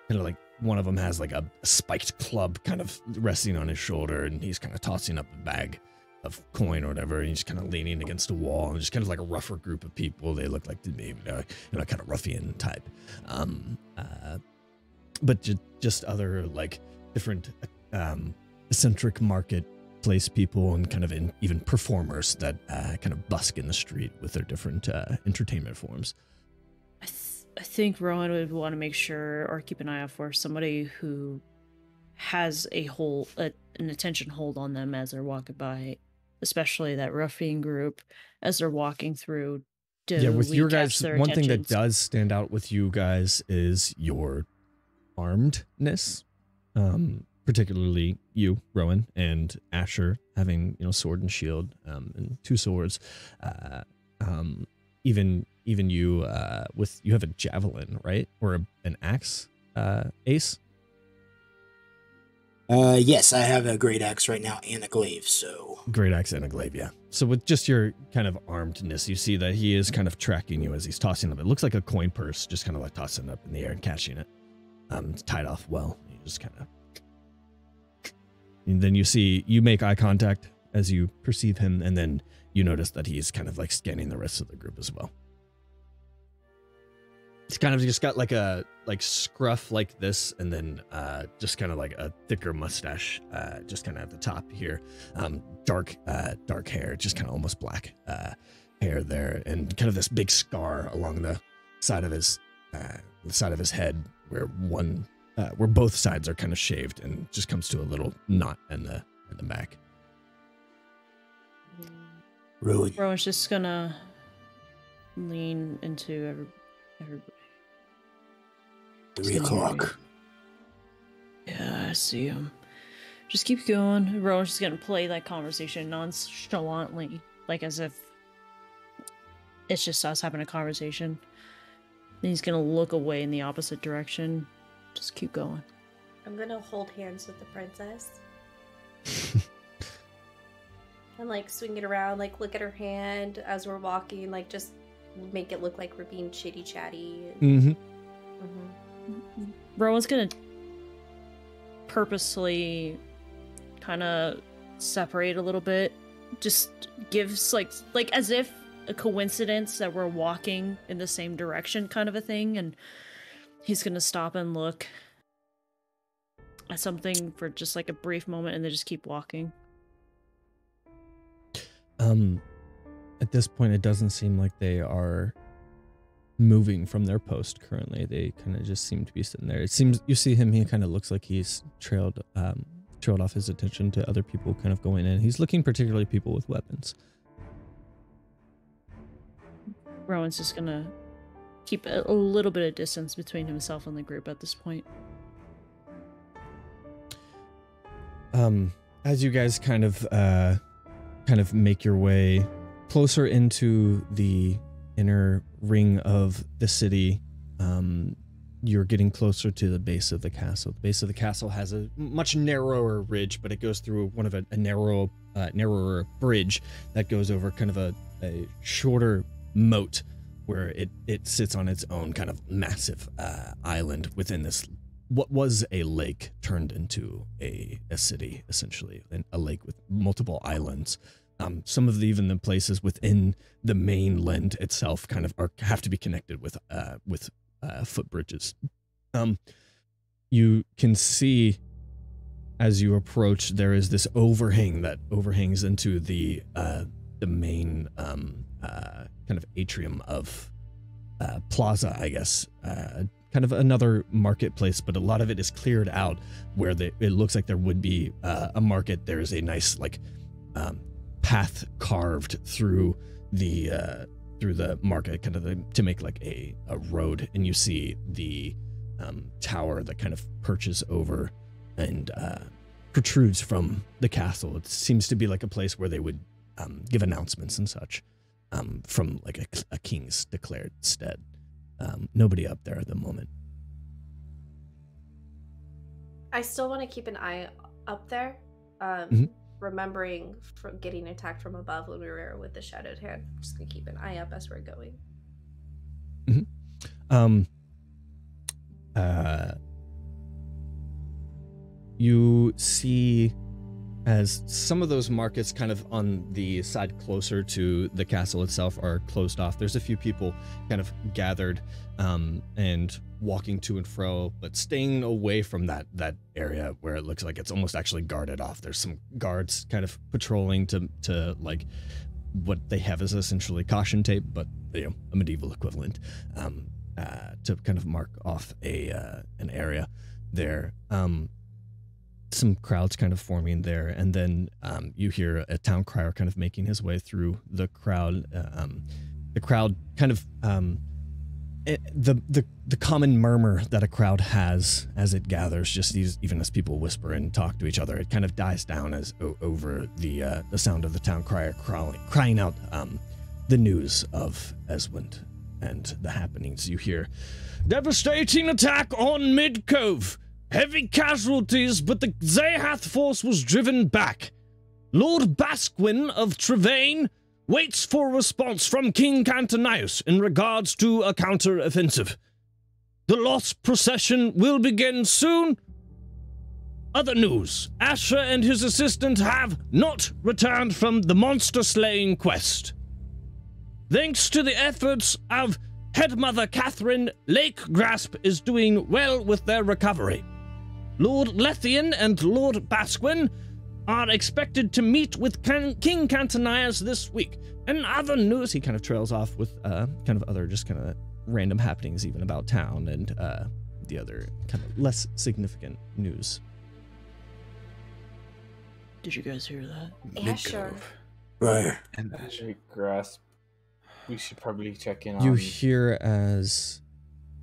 kind of like one of them has like a spiked club kind of resting on his shoulder, and he's kind of tossing up a bag of coin or whatever, and he's kind of leaning against a wall, and just kind of like a rougher group of people. They look like maybe kind of ruffian type, but just other like different eccentric marketplace people, and kind of even performers that kind of busk in the street with their different entertainment forms. I think Rowan would want to make sure or keep an eye out for somebody who has an attention hold on them as they're walking by, especially that ruffian group as they're walking through. Yeah, with your guys, one thing that attentions? does stand out with you guys is your armedness, particularly you, Rowan, and Asher having sword and shield, and two swords. Even you you have a javelin, right, or an axe, Ace? Yes, I have a great axe right now and a glaive, so... Great axe and a glaive, yeah. So with just your kind of armedness, you see that he is kind of tracking you as he's tossing them. It looks like a coin purse, just kind of like tossing it up in the air and catching it. It's tied off well. You just kind of... And then you make eye contact as you perceive him, and then you notice that he's kind of like scanning the rest of the group as well. He's kind of just got like a scruff like this, and then just kind of like a thicker mustache, just kind of at the top here. Dark hair, just kind of almost black hair there, and kind of this big scar along the side of his head, where both sides are kind of shaved, and just comes to a little knot in the back. Rowan's just gonna lean into everybody. 3 o'clock. Yeah, I see him. Just keep going. Rowan's just gonna play that conversation nonchalantly, like as if it's just us having a conversation. And he's gonna look away in the opposite direction. Just keep going. I'm gonna hold hands with the princess. And like swing it around, like look at her hand as we're walking, like just make it look like we're being chitty chatty. Mm-hmm. Rowan's gonna purposely kind of separate a little bit. Just gives like as if a coincidence that we're walking in the same direction kind of a thing, and he's gonna stop and look at something for just like a brief moment and then just keep walking. At this point, it doesn't seem like they are moving from their post currently. They kind of just seem to be sitting there. It seems you see him, he kind of looks like he's trailed off his attention to other people kind of going in. He's looking particularly at people with weapons. Rowan's just gonna keep a little bit of distance between himself and the group at this point. As you guys kind of make your way closer into the inner ring of the city, you're getting closer to the base of the castle. The base of the castle has a much narrower ridge, but it goes through one of a narrower bridge that goes over kind of a shorter moat where it sits on its own kind of massive island within this what was a lake turned into a city, essentially, a lake with multiple islands. Some of even the places within the mainland itself kind of have to be connected with footbridges. You can see as you approach, there is this overhang that overhangs into the main kind of atrium of plaza, I guess. Kind of another marketplace, but a lot of it is cleared out where it looks like there would be a market. There is a nice path carved through the market, kind of to make like a road, and you see the tower that kind of perches over and protrudes from the castle. It seems to be like a place where they would give announcements and such from like a king's declared stead. Nobody up there at the moment. I still want to keep an eye up there, remembering from getting attacked from above when we were with the shadowed hand. I'm just gonna keep an eye up as we're going. You see as some of those markets kind of on the side closer to the castle itself are closed off. There's a few people kind of gathered and walking to and fro, but staying away from that area where it looks like it's almost actually guarded off. There's some guards kind of patrolling to like what they have is essentially caution tape, but a medieval equivalent to kind of mark off an area there. Some crowds kind of forming there, and then you hear a town crier kind of making his way through the crowd. The crowd kind of the common murmur that a crowd has as it gathers, just even as people whisper and talk to each other, it kind of dies down as over the sound of the town crier crying out the news of Eswand and the happenings. You hear, "Devastating attack on Mid-Cove. Heavy casualties, but the Zahath force was driven back. Lord Basquin of Trevain waits for a response from King Cantonius in regards to a counter-offensive. The Lost Procession will begin soon. Other news, Asher and his assistant have not returned from the monster-slaying quest. Thanks to the efforts of Headmother Catherine, Lake Grasp is doing well with their recovery. Lord Lethian and Lord Basquin are expected to meet with King Cantonius this week. And other news, he kind of trails off with kind of other just kind of random happenings even about town and the other kind of less significant news. Did you guys hear that? Asher. Right. And Asher. Lake Grasp. We should probably check in You on... hear as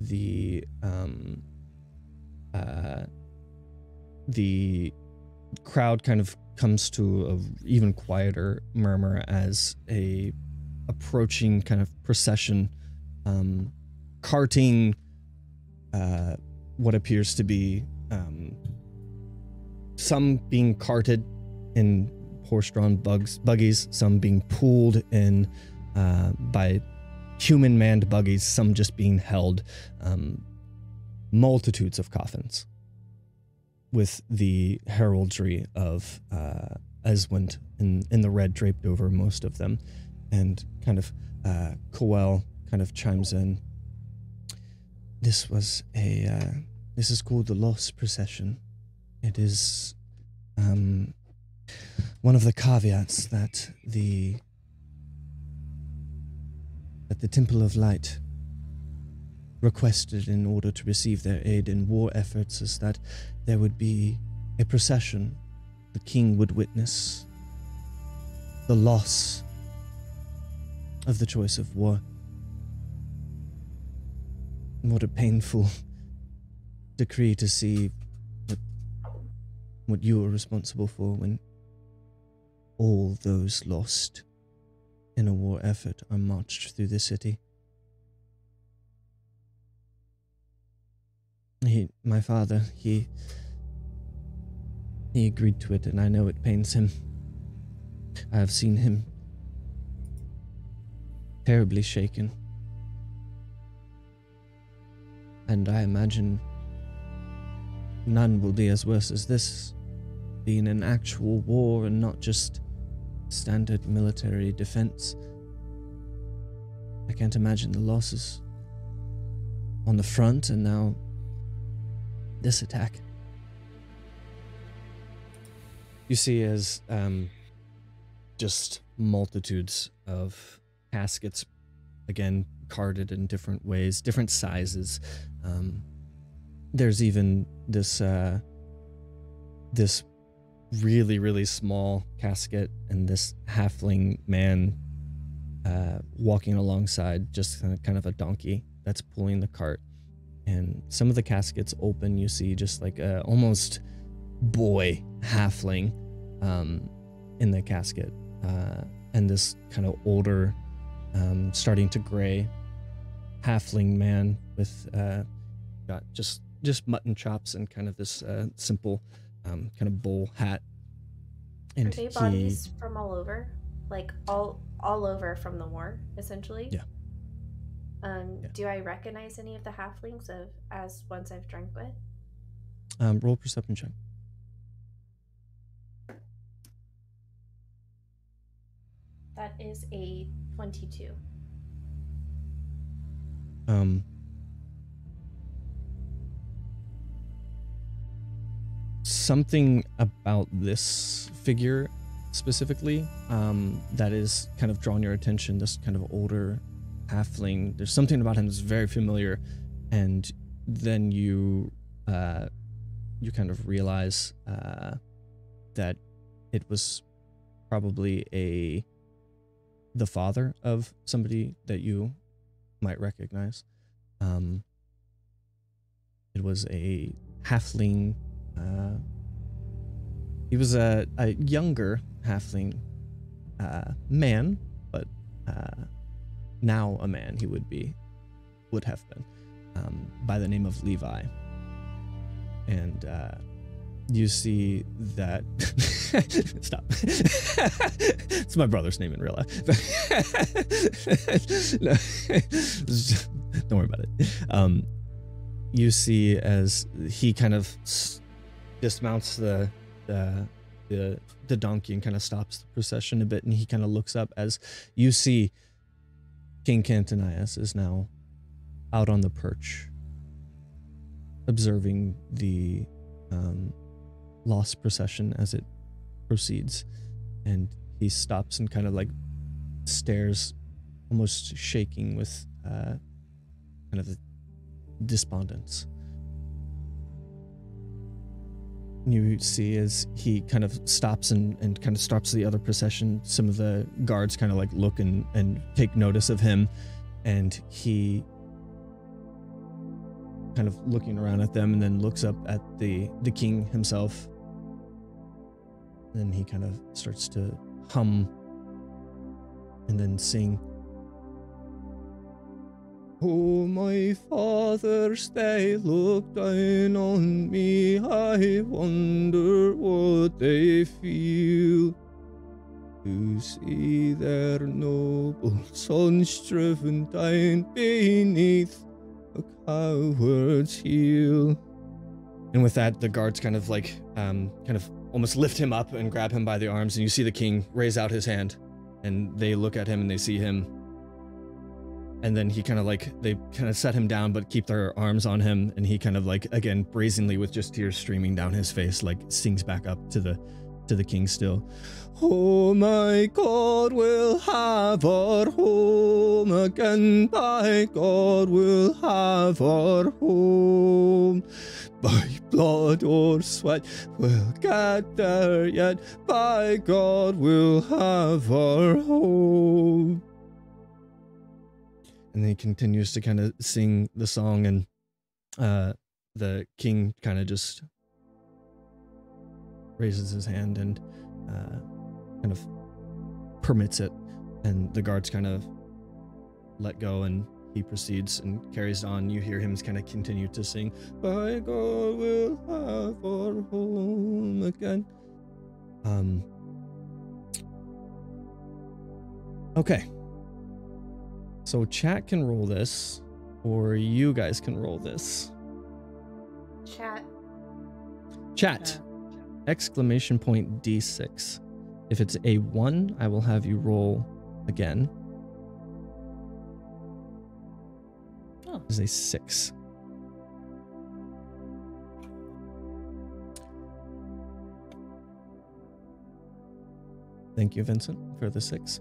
the crowd kind of comes to a even quieter murmur as a approaching kind of procession, carting what appears to be some being carted in horse-drawn buggies, some being pulled in by human-manned buggies, some just being held, multitudes of coffins with the heraldry of Eswint in the red draped over most of them. And kind of Coel kind of chimes in. This is called the Lost Procession. It is one of the caveats that the Temple of Light requested in order to receive their aid in war efforts is that there would be a procession the king would witness the loss of the choice of war. What a painful decree to see what you were responsible for when all those lost in a war effort are marched through the city. My father, he agreed to it, and I know it pains him. I have seen him terribly shaken. And I imagine none will be as worse as this, being an actual war and not just standard military defense. I can't imagine the losses on the front and now this attack. You see as just multitudes of caskets, again, carted in different ways, different sizes. There's even this really, really small casket and this halfling man walking alongside just kind of a donkey that's pulling the cart. And some of the caskets open, you see just like a almost boy halfling in the casket. And this kind of older, starting to gray halfling man with got just mutton chops and kind of this simple kind of bowl hat. And Are they bodies from all over? Like all over from the war, essentially? Yeah. Yeah. Do I recognize any of the halflings as ones I've drank with? Roll perception check. That is a 22. Something about this figure specifically that is kind of drawn your attention, this kind of older halfling. There's something about him that's very familiar, and then you kind of realize that it was probably the father of somebody that you might recognize. It was a halfling. He was a younger halfling man, but now a man he would have been, by the name of Levi. And you see that stop. It's my brother's name in real life. Don't worry about it. You see as he kind of dismounts the donkey and kind of stops the procession a bit, and he kind of looks up as you see King Cantonias is now out on the perch, observing the Lost Procession as it proceeds, and he stops and kind of like stares, almost shaking with kind of despondence. You see as he kind of stops and kind of stops the other procession, some of the guards kind of like look and take notice of him, and he kind of looking around at them and then looks up at the king himself. Then he kind of starts to hum and then sing. Oh, my fathers, they look down on me. I wonder what they feel to see their noble sons driven down beneath a coward's heel. And with that, the guards kind of like, kind of almost lift him up and grab him by the arms, and you see the king raise out his hand, and they look at him and they see him. And then he kind of like, they kind of set him down, but keep their arms on him. And he kind of like, again, brazenly with just tears streaming down his face, like sings back up to the king still. Oh my God, we'll have our home again. By God, we'll have our home. By blood or sweat, we'll get there yet. By God, we'll have our home. And then he continues to kind of sing the song, and the king kind of just raises his hand and kind of permits it, and the guards kind of let go, and he proceeds and carries on. You hear him kind of continue to sing, by God we'll have our home again. Okay. So chat can roll this, or you guys can roll this. Chat. Exclamation point D6. If it's a 1, I will have you roll again. Oh. It's a 6. Thank you, Vincent, for the 6.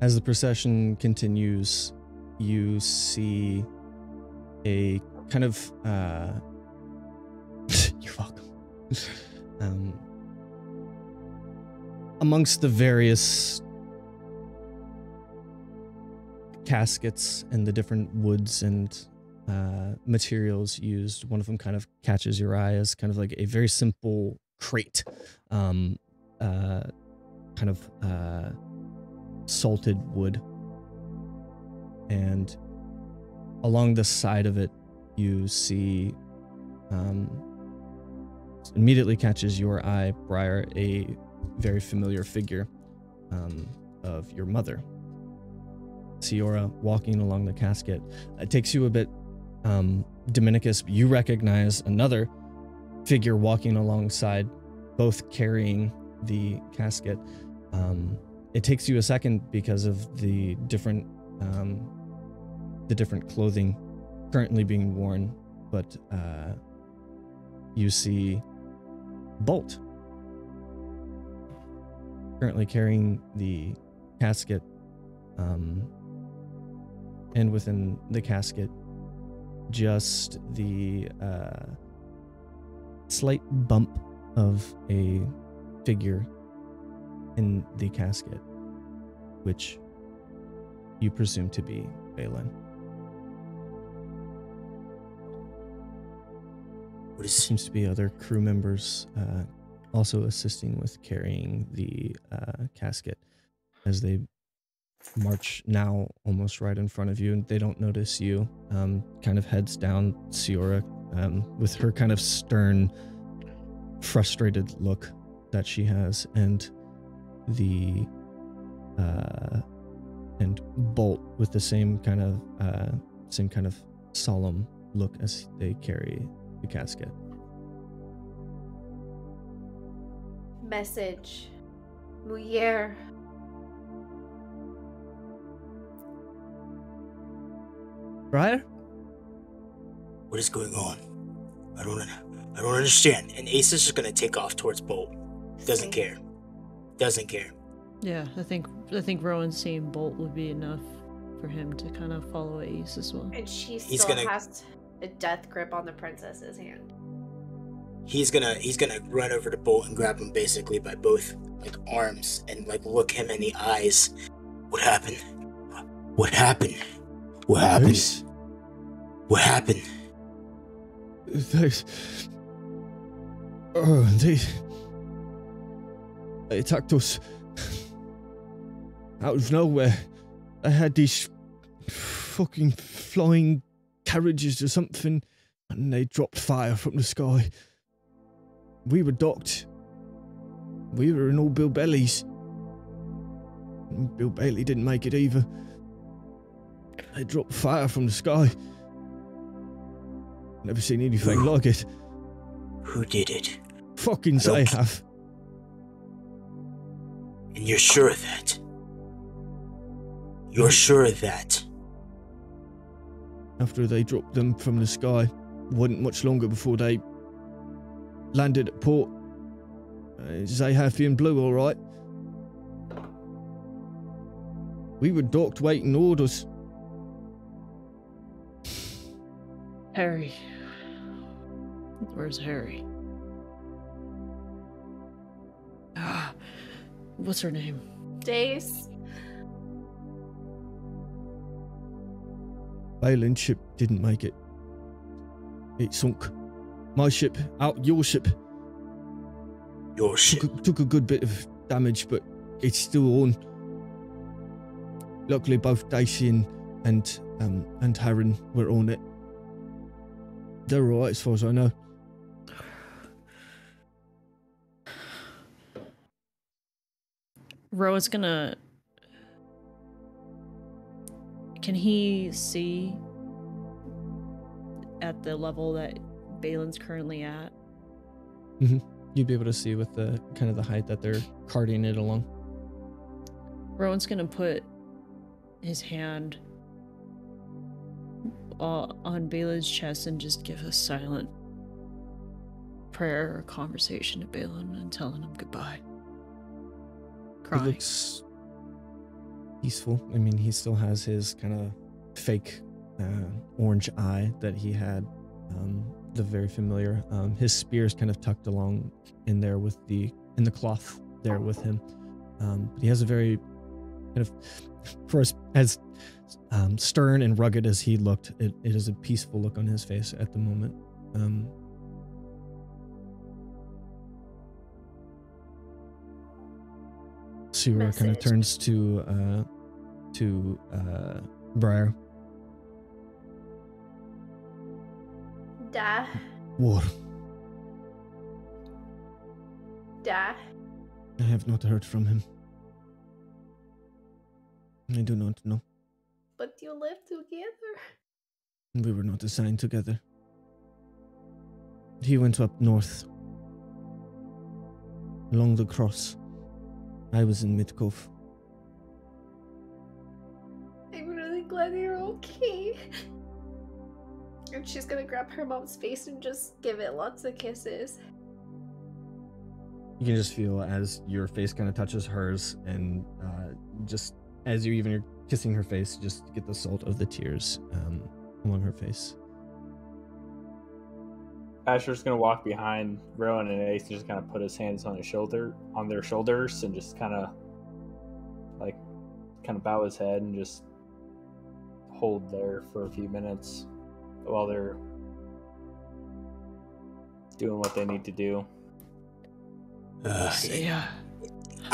As the procession continues, you see a kind of you're welcome. Amongst the various caskets and the different woods and materials used, one of them kind of catches your eye as kind of like a very simple crate, kind of salted wood, and along the side of it you see immediately catches your eye, Briar, a very familiar figure of your mother, Ciora, walking along the casket. It takes you a bit, Dominicus, you recognize another figure walking alongside, both carrying the casket. It takes you a second because of the different clothing currently being worn, but you see Bolt currently carrying the casket, and within the casket, just the slight bump of a figure in the casket, which you presume to be Balin. There seems to be other crew members also assisting with carrying the casket as they march now almost right in front of you, and they don't notice you. Kind of heads down Siora, with her kind of stern, frustrated look that she has, and and Bolt with the same kind of solemn look as they carry the casket. Message. Mujer. Briar? What is going on? I don't understand. And Ace is just gonna take off towards Bolt. Doesn't care. Yeah, I think Rowan seeing Bolt would be enough for him to kind of follow Ace as well. And she still has a death grip on the princess's hand. He's gonna run over to Bolt and grab him basically by both like arms and like look him in the eyes. What happened? What happened? What happened? Ace? What happened? They attacked us out of nowhere. They had these fucking flying carriages or something, and they dropped fire from the sky. We were docked. We were in all Bill Bellies. And Bill Bailey didn't make it either. They dropped fire from the sky. Never seen anything like it. Who did it? Fucking they have. And you're sure of that? You're sure of that? After they dropped them from the sky, wasn't much longer before they landed at port. They have in blue, all right. We were docked waiting orders. Harry. Where's Harry? What's her name? Dace. Balin's ship didn't make it. It sunk. My ship out your ship. Your ship? Took a good bit of damage, but it's still on. Luckily, both Daisy and Harren were on it. They're alright as far as I know. Rowan's gonna... Can he see at the level that Balin's currently at? Mm-hmm. You'd be able to see with the kind of the height that they're carting it along. Rowan's gonna put his hand on Balin's chest and just give a silent prayer or conversation to Balin and telling him goodbye. Crying. He looks peaceful. I mean, he still has his kind of fake orange eye that he had, the very familiar. His spear is kind of tucked along in there with in the cloth there with him. But he has a very kind of, for as stern and rugged as he looked, it is a peaceful look on his face at the moment. Siora kind of turns to Briar. Da. What? Da. I have not heard from him. I do not know. But you live together. We were not assigned together. He went up north, along the cross. I was in Midcove. I'm really glad you're okay. And she's gonna grab her mom's face and just give it lots of kisses. You can just feel as your face kind of touches hers, and just as you're kissing her face, just get the salt of the tears along her face. Asher's gonna walk behind Rowan and Ace and just kind of put his hands on their shoulders, and just kind of bow his head and just hold there for a few minutes while they're doing what they need to do. Yeah.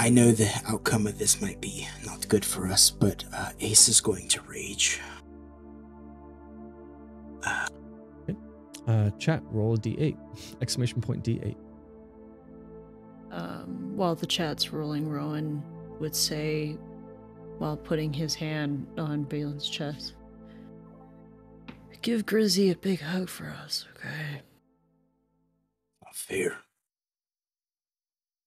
I know the outcome of this might be not good for us, but Ace is going to rage. Chat, roll a d8. Exclamation point d8. While the chat's rolling, Rowan would say, while putting his hand on Balin's chest, "Give Grizzy a big hug for us, okay?" Not fair.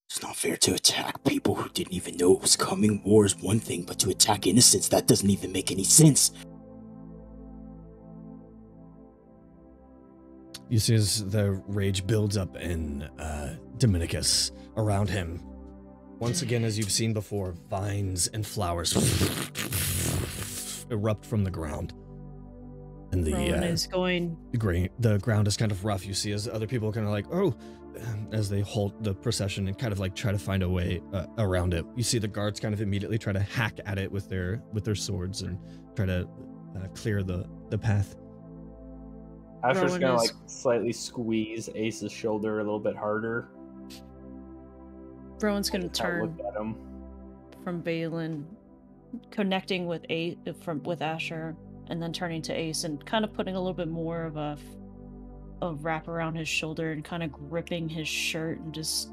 It's not fair to attack people who didn't even know it was coming. War is one thing, but to attack innocents, that doesn't even make any sense. You see as the rage builds up in Dominicus around him. Once again, as you've seen before, vines and flowers erupt from the ground. And the is going... the ground is kind of rough. You see as other people are kind of like, oh, as they halt the procession and kind of like try to find a way around it. You see the guards kind of immediately try to hack at it with their swords and try to clear the path. Asher's gonna like slightly squeeze Ace's shoulder a little bit harder. Rowan's gonna turn look at him. from Balin, connecting with with Asher, and then turning to Ace and kind of putting a little bit more of a wrap around his shoulder and kind of gripping his shirt and just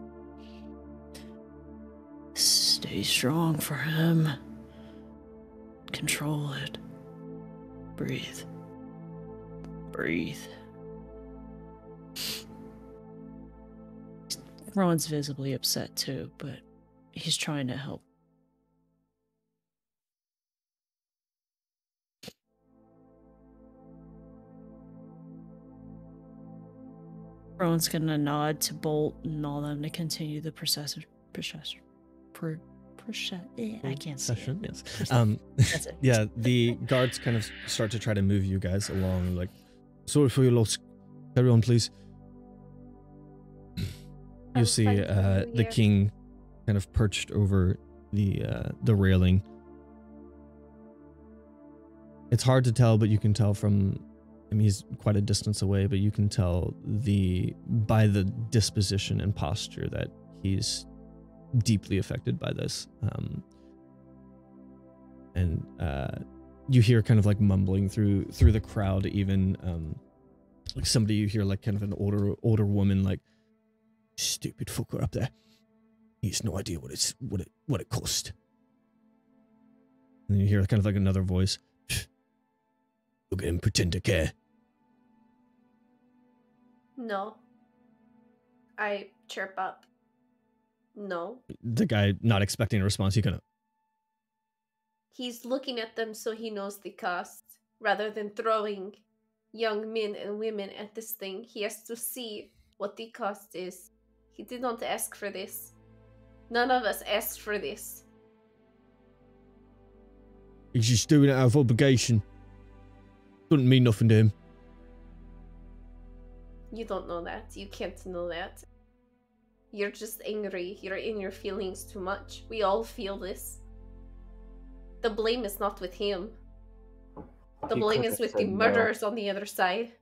stay strong for him. Control it. Breathe. Breathe. Rowan's visibly upset too, but he's trying to help. Rowan's gonna nod to Bolt and all them to continue the procession. I can't say it. Yes. That's it. Yeah, the guards kind of start to try to move you guys along. Like, sorry for your loss. Carry on, please. You see the king kind of perched over the railing. It's hard to tell, but you can tell from... I mean, he's quite a distance away, but you can tell by the disposition and posture that he's deeply affected by this. And you hear kind of like mumbling through the crowd, even like somebody, you hear like kind of an older woman like, "Stupid fucker up there. He has no idea what it cost." And then you hear kind of like another voice, "Look at him pretend to care." No. I chirp up. No. The guy, not expecting a response, he kind of... He's looking at them so he knows the cost. Rather than throwing young men and women at this thing, he has to see what the cost is. He did not ask for this. None of us asked for this. He's just doing it out of obligation. Doesn't mean nothing to him. You don't know that. You can't know that. You're just angry. You're in your feelings too much. We all feel this. The blame is not with him. The blame is with the murderers on the other side.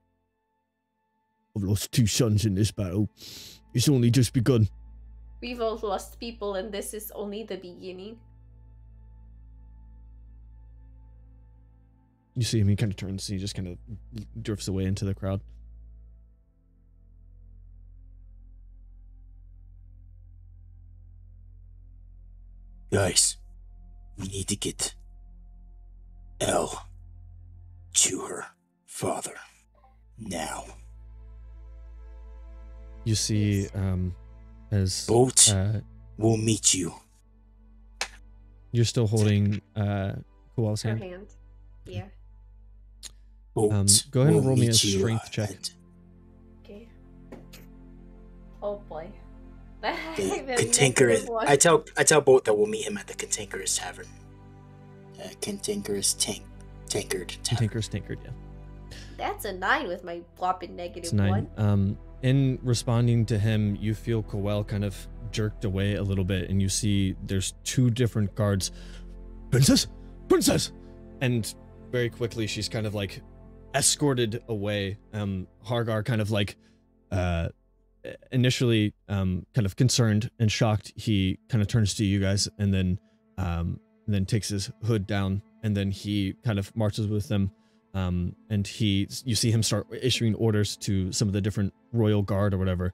I've lost 2 sons in this battle. It's only just begun. We've all lost people, and this is only the beginning. You see him, he kind of turns, he just kind of drifts away into the crowd. Guys, we need to get Elle to her father. Now. You see, as... Bolt will meet you. You're still holding Koal's Her hand? hand. Yeah. Bolt go ahead and will roll me a meet you strength check. Okay. Oh boy. The cantankerous. I tell Bolt that we'll meet him at the cantankerous tavern. Cantankerous tankard tavern. Cantankerous tankard, yeah. That's a 9 with my whopping It's -1. 9. In responding to him, you feel Koel kind of jerked away a little bit, and you see there's 2 different guards. "Princess! Princess!" And very quickly, she's kind of like escorted away. Hargar kind of like initially kind of concerned and shocked, he kind of turns to you guys and then takes his hood down, and then he kind of marches with them. And you see him start issuing orders to some of the different royal guard or whatever.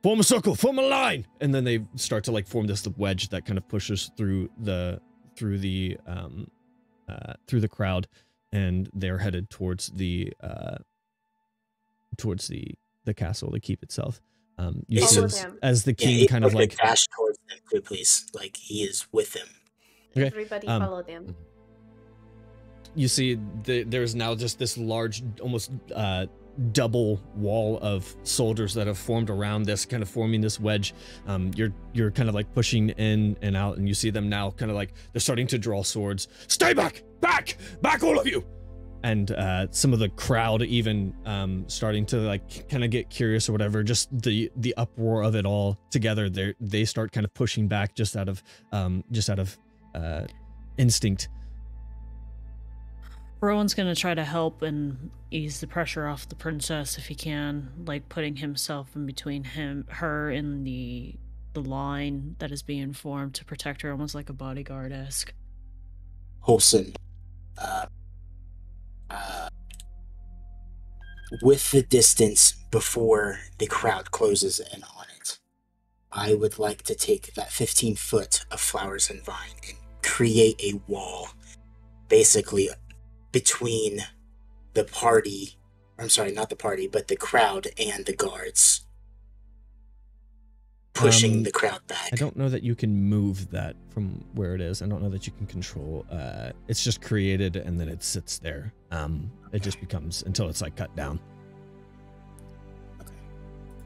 Form a circle, form a line, and then they start to like form this wedge that kind of pushes through the crowd, and they're headed towards the castle, the keep itself. You see as the king kind of like dash towards them too, please. Like he is with them. Okay. Everybody follow them. You see there's now just this large, almost double wall of soldiers that have formed around this, kind of forming this wedge. You're kind of like pushing in and out, and you see them now kind of like they're starting to draw swords. Stay back, all of you! And some of the crowd even starting to like kind of get curious or whatever. Just the uproar of it all together, they start kind of pushing back just out of instinct. Rowan's gonna try to help and ease the pressure off the princess if he can, like putting himself in between her and the line that is being formed to protect her, almost like a bodyguard-esque. Wholesome. With the distance before the crowd closes in on it, I would like to take that 15 foot of flowers and vine and create a wall, basically between the party, I'm sorry, not the party, but the crowd and the guards, pushing the crowd back. I don't know that you can move that from where it is. I don't know that you can control. It's just created and then it sits there. It just becomes until it's like cut down.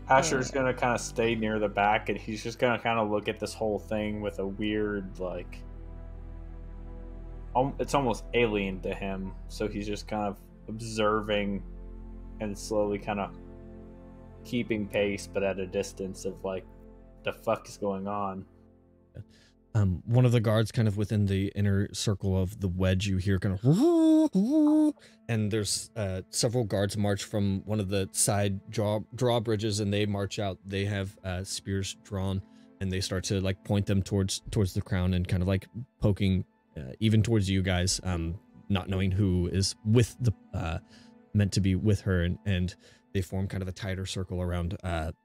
Asher's gonna kind of stay near the back, and he's just gonna kind of look at this whole thing with a weird, like, it's almost alien to him. So he's just kind of observing and slowly kind of keeping pace, but at a distance of like, the fuck is going on? One of the guards kind of within the inner circle of the wedge, you hear kind of, and there's several guards march from one of the side drawbridges, and they march out. They have spears drawn, and they start to like point them towards the crown and kind of like poking even towards you guys, not knowing who is with the meant to be with her, and they form kind of a tighter circle around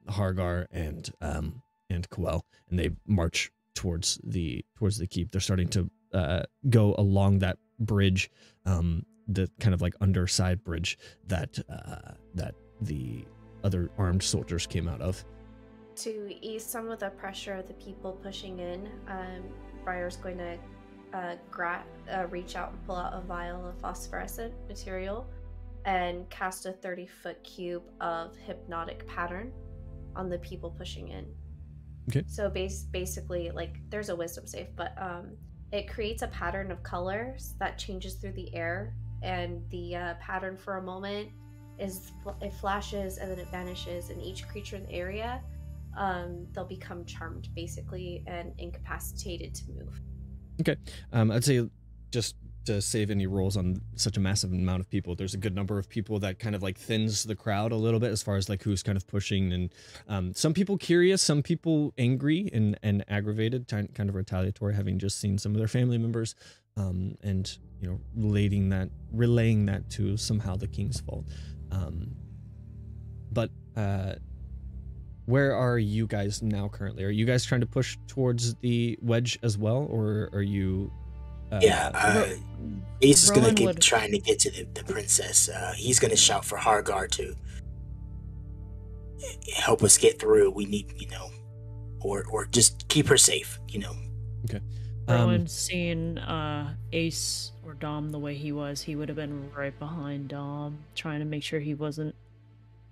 Hargar and Coel, and they march towards the keep. They're starting to go along that bridge, the kind of like underside bridge that the other armed soldiers came out of. To ease some of the pressure of the people pushing in, Briar's going to reach out and pull out a vial of phosphorescent material and cast a 30-foot cube of hypnotic pattern on the people pushing in. Okay. So basically, like, there's a wisdom save, but it creates a pattern of colors that changes through the air, and the pattern for a moment it flashes and then it vanishes, and each creature in the area, they'll become charmed basically and incapacitated to move. Okay. I'd say just to save any rolls on such a massive amount of people, there's a good number of people that kind of like thins the crowd a little bit as far as like who's kind of pushing, and some people curious, some people angry and aggravated, kind of retaliatory, having just seen some of their family members, and you know, relaying that to somehow the king's fault. But where are you guys now currently? Are you guys trying to push towards the wedge as well, or are you Ace is going to keep trying to get to the princess. He's going to shout for Hargar to help us get through. We need, or just keep her safe, Okay. Rowan, seeing Ace or Dom the way he would have been right behind Dom, trying to make sure he wasn't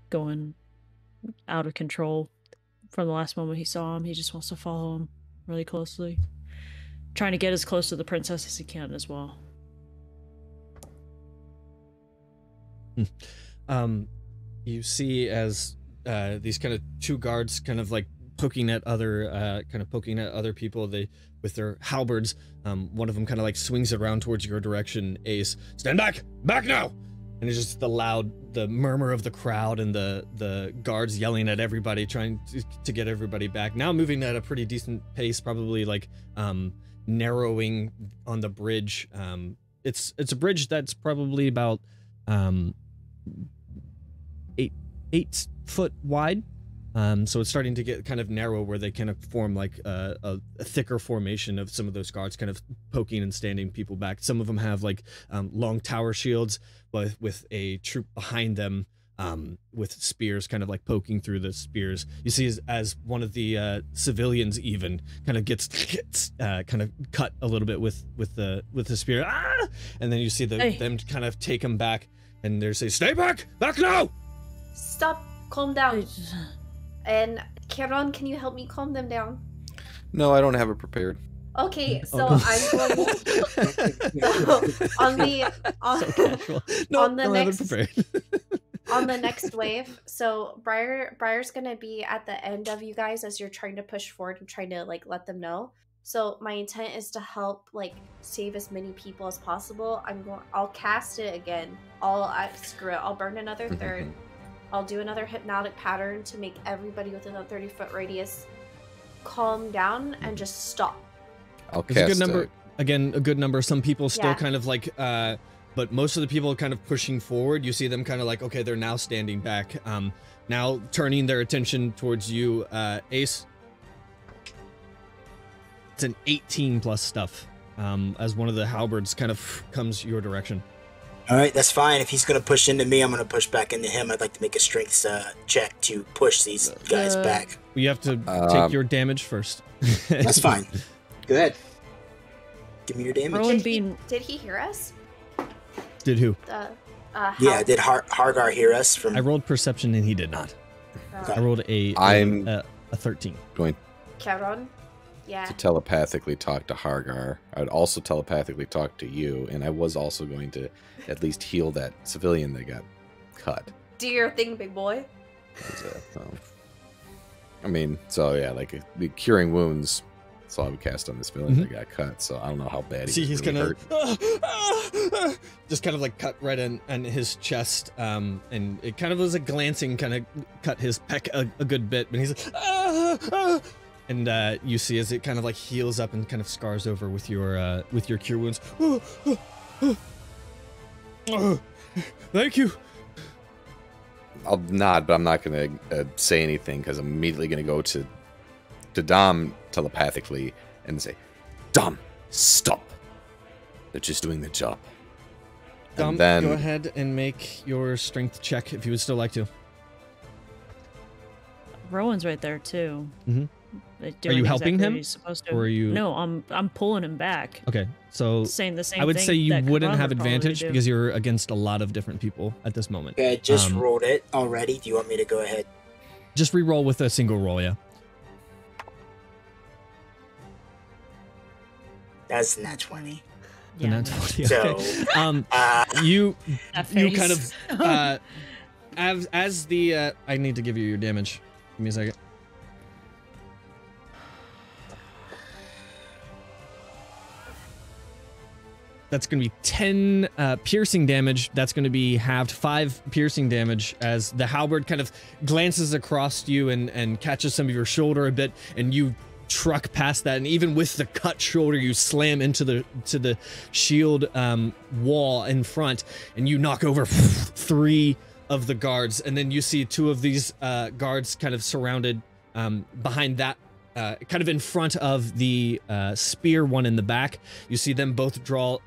going out of control from the last moment he saw him. He just wants to follow him really closely, trying to get as close to the princess as he can as well. You see as these kind of two guards kind of like poking at other people, they with their halberds. One of them kind of like swings it around towards your direction. Ace, stand back now! And it's just the murmur of the crowd and the guards yelling at everybody, trying to get everybody back. Now moving at a pretty decent pace, probably like narrowing on the bridge. It's a bridge that's probably about 8 foot wide. So it's starting to get kind of narrow where they kind of form like a thicker formation of some of those guards kind of poking and standing people back. Some of them have like long tower shields, but with a troop behind them with spears kind of like poking through the spears. You see as one of the civilians even kind of gets kind of cut a little bit with the spear. Ah! And then you see them kind of take him back, and they say, "Stay back! Back now!" Stop. Calm down. And Kieran, can you help me calm them down? No, I don't have it prepared. Okay, so I'm going on the next wave. So Briar's gonna be at the end of you guys as you're trying to push forward and trying to like let them know. So my intent is to help like save as many people as possible. I'll cast it again. Screw it. I'll burn another third. I'll do another hypnotic pattern to make everybody within a 30-foot radius calm down and just stop. It's a good number. Again, a good number. Some people still kind of like, but most of the people kind of pushing forward. You see them kind of like, okay, they're now standing back. Now turning their attention towards you, Ace. It's an 18 plus stuff. As one of the halberds kind of comes your direction. All right, that's fine. If he's going to push into me, I'm going to push back into him. I'd like to make a strength check to push these guys back. You have to take your damage first. That's fine. Go ahead. Give me your damage. Did he hear us? Did who? Yeah, did Hargar hear us? I rolled perception and he did not. Okay. I rolled a 13. Going Kieran? Yeah. to telepathically talk to Hargar. I would also telepathically talk to you, and I was also going to at least heal that civilian that got cut. Do your thing, big boy. I mean, so yeah, like the curing wounds. So I would cast on this villain that got cut. So I don't know how bad he's really kind hurt. just kind of like cut right in his chest, and it kind of was a glancing kind of cut his pec a good bit, but he's like, and you see as it kind of like heals up and kind of scars over with your cure wounds. Thank you. I'll nod, but I'm not going to say anything because I'm immediately going to go to Dom telepathically and say, Dom, stop. They're just doing their job. Dom, and then, go ahead and make your strength check if you would still like to. Rowan's right there too. Mm-hmm. Are you helping him? Or are you... No, I'm pulling him back. Okay, so saying the same I would thing say you that wouldn't Karan have would probably advantage do. because you're against a lot of different people at this moment. Okay, I just rolled it already. Do you want me to go ahead? Just re-roll with a single roll, yeah. That's nat 20. Yeah, nat 20. So, okay. You kind face. of as the I need to give you your damage. Give me a second. That's going to be 10 piercing damage. That's going to be halved 5 piercing damage as the halberd kind of glances across you and catches some of your shoulder a bit, and you truck past that, and even with the cut shoulder, you slam into the shield wall in front, and you knock over 3 of the guards, and then you see 2 of these guards kind of surrounded behind that. Kind of in front of the spear one in the back. You see them both draw,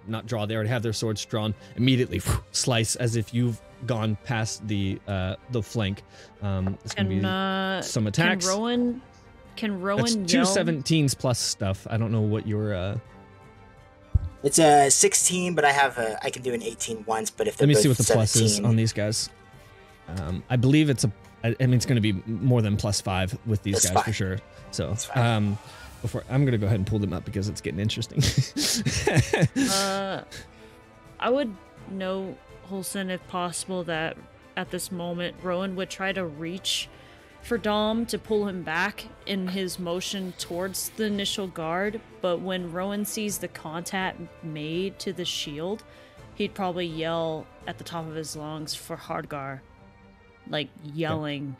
not draw, they already have their swords drawn, immediately slice as if you've gone past the flank. It's going to be some attacks. Can Rowan That's 2 17s plus stuff. I don't know what your... It's a 16, but I can do an 18 once, but if they're Let me both see what the 17, plus is on these guys. I believe it's I mean, it's going to be more than +5 with these guys for sure. So, before I'm going to go ahead and pull them up because it's getting interesting. I would know, Holson, if possible, that at this moment, Rowan would try to reach for Dom to pull him back in his motion towards the initial guard, but when Rowan sees the contact made to the shield, he'd probably yell at the top of his lungs for Hardgar. Like, yelling.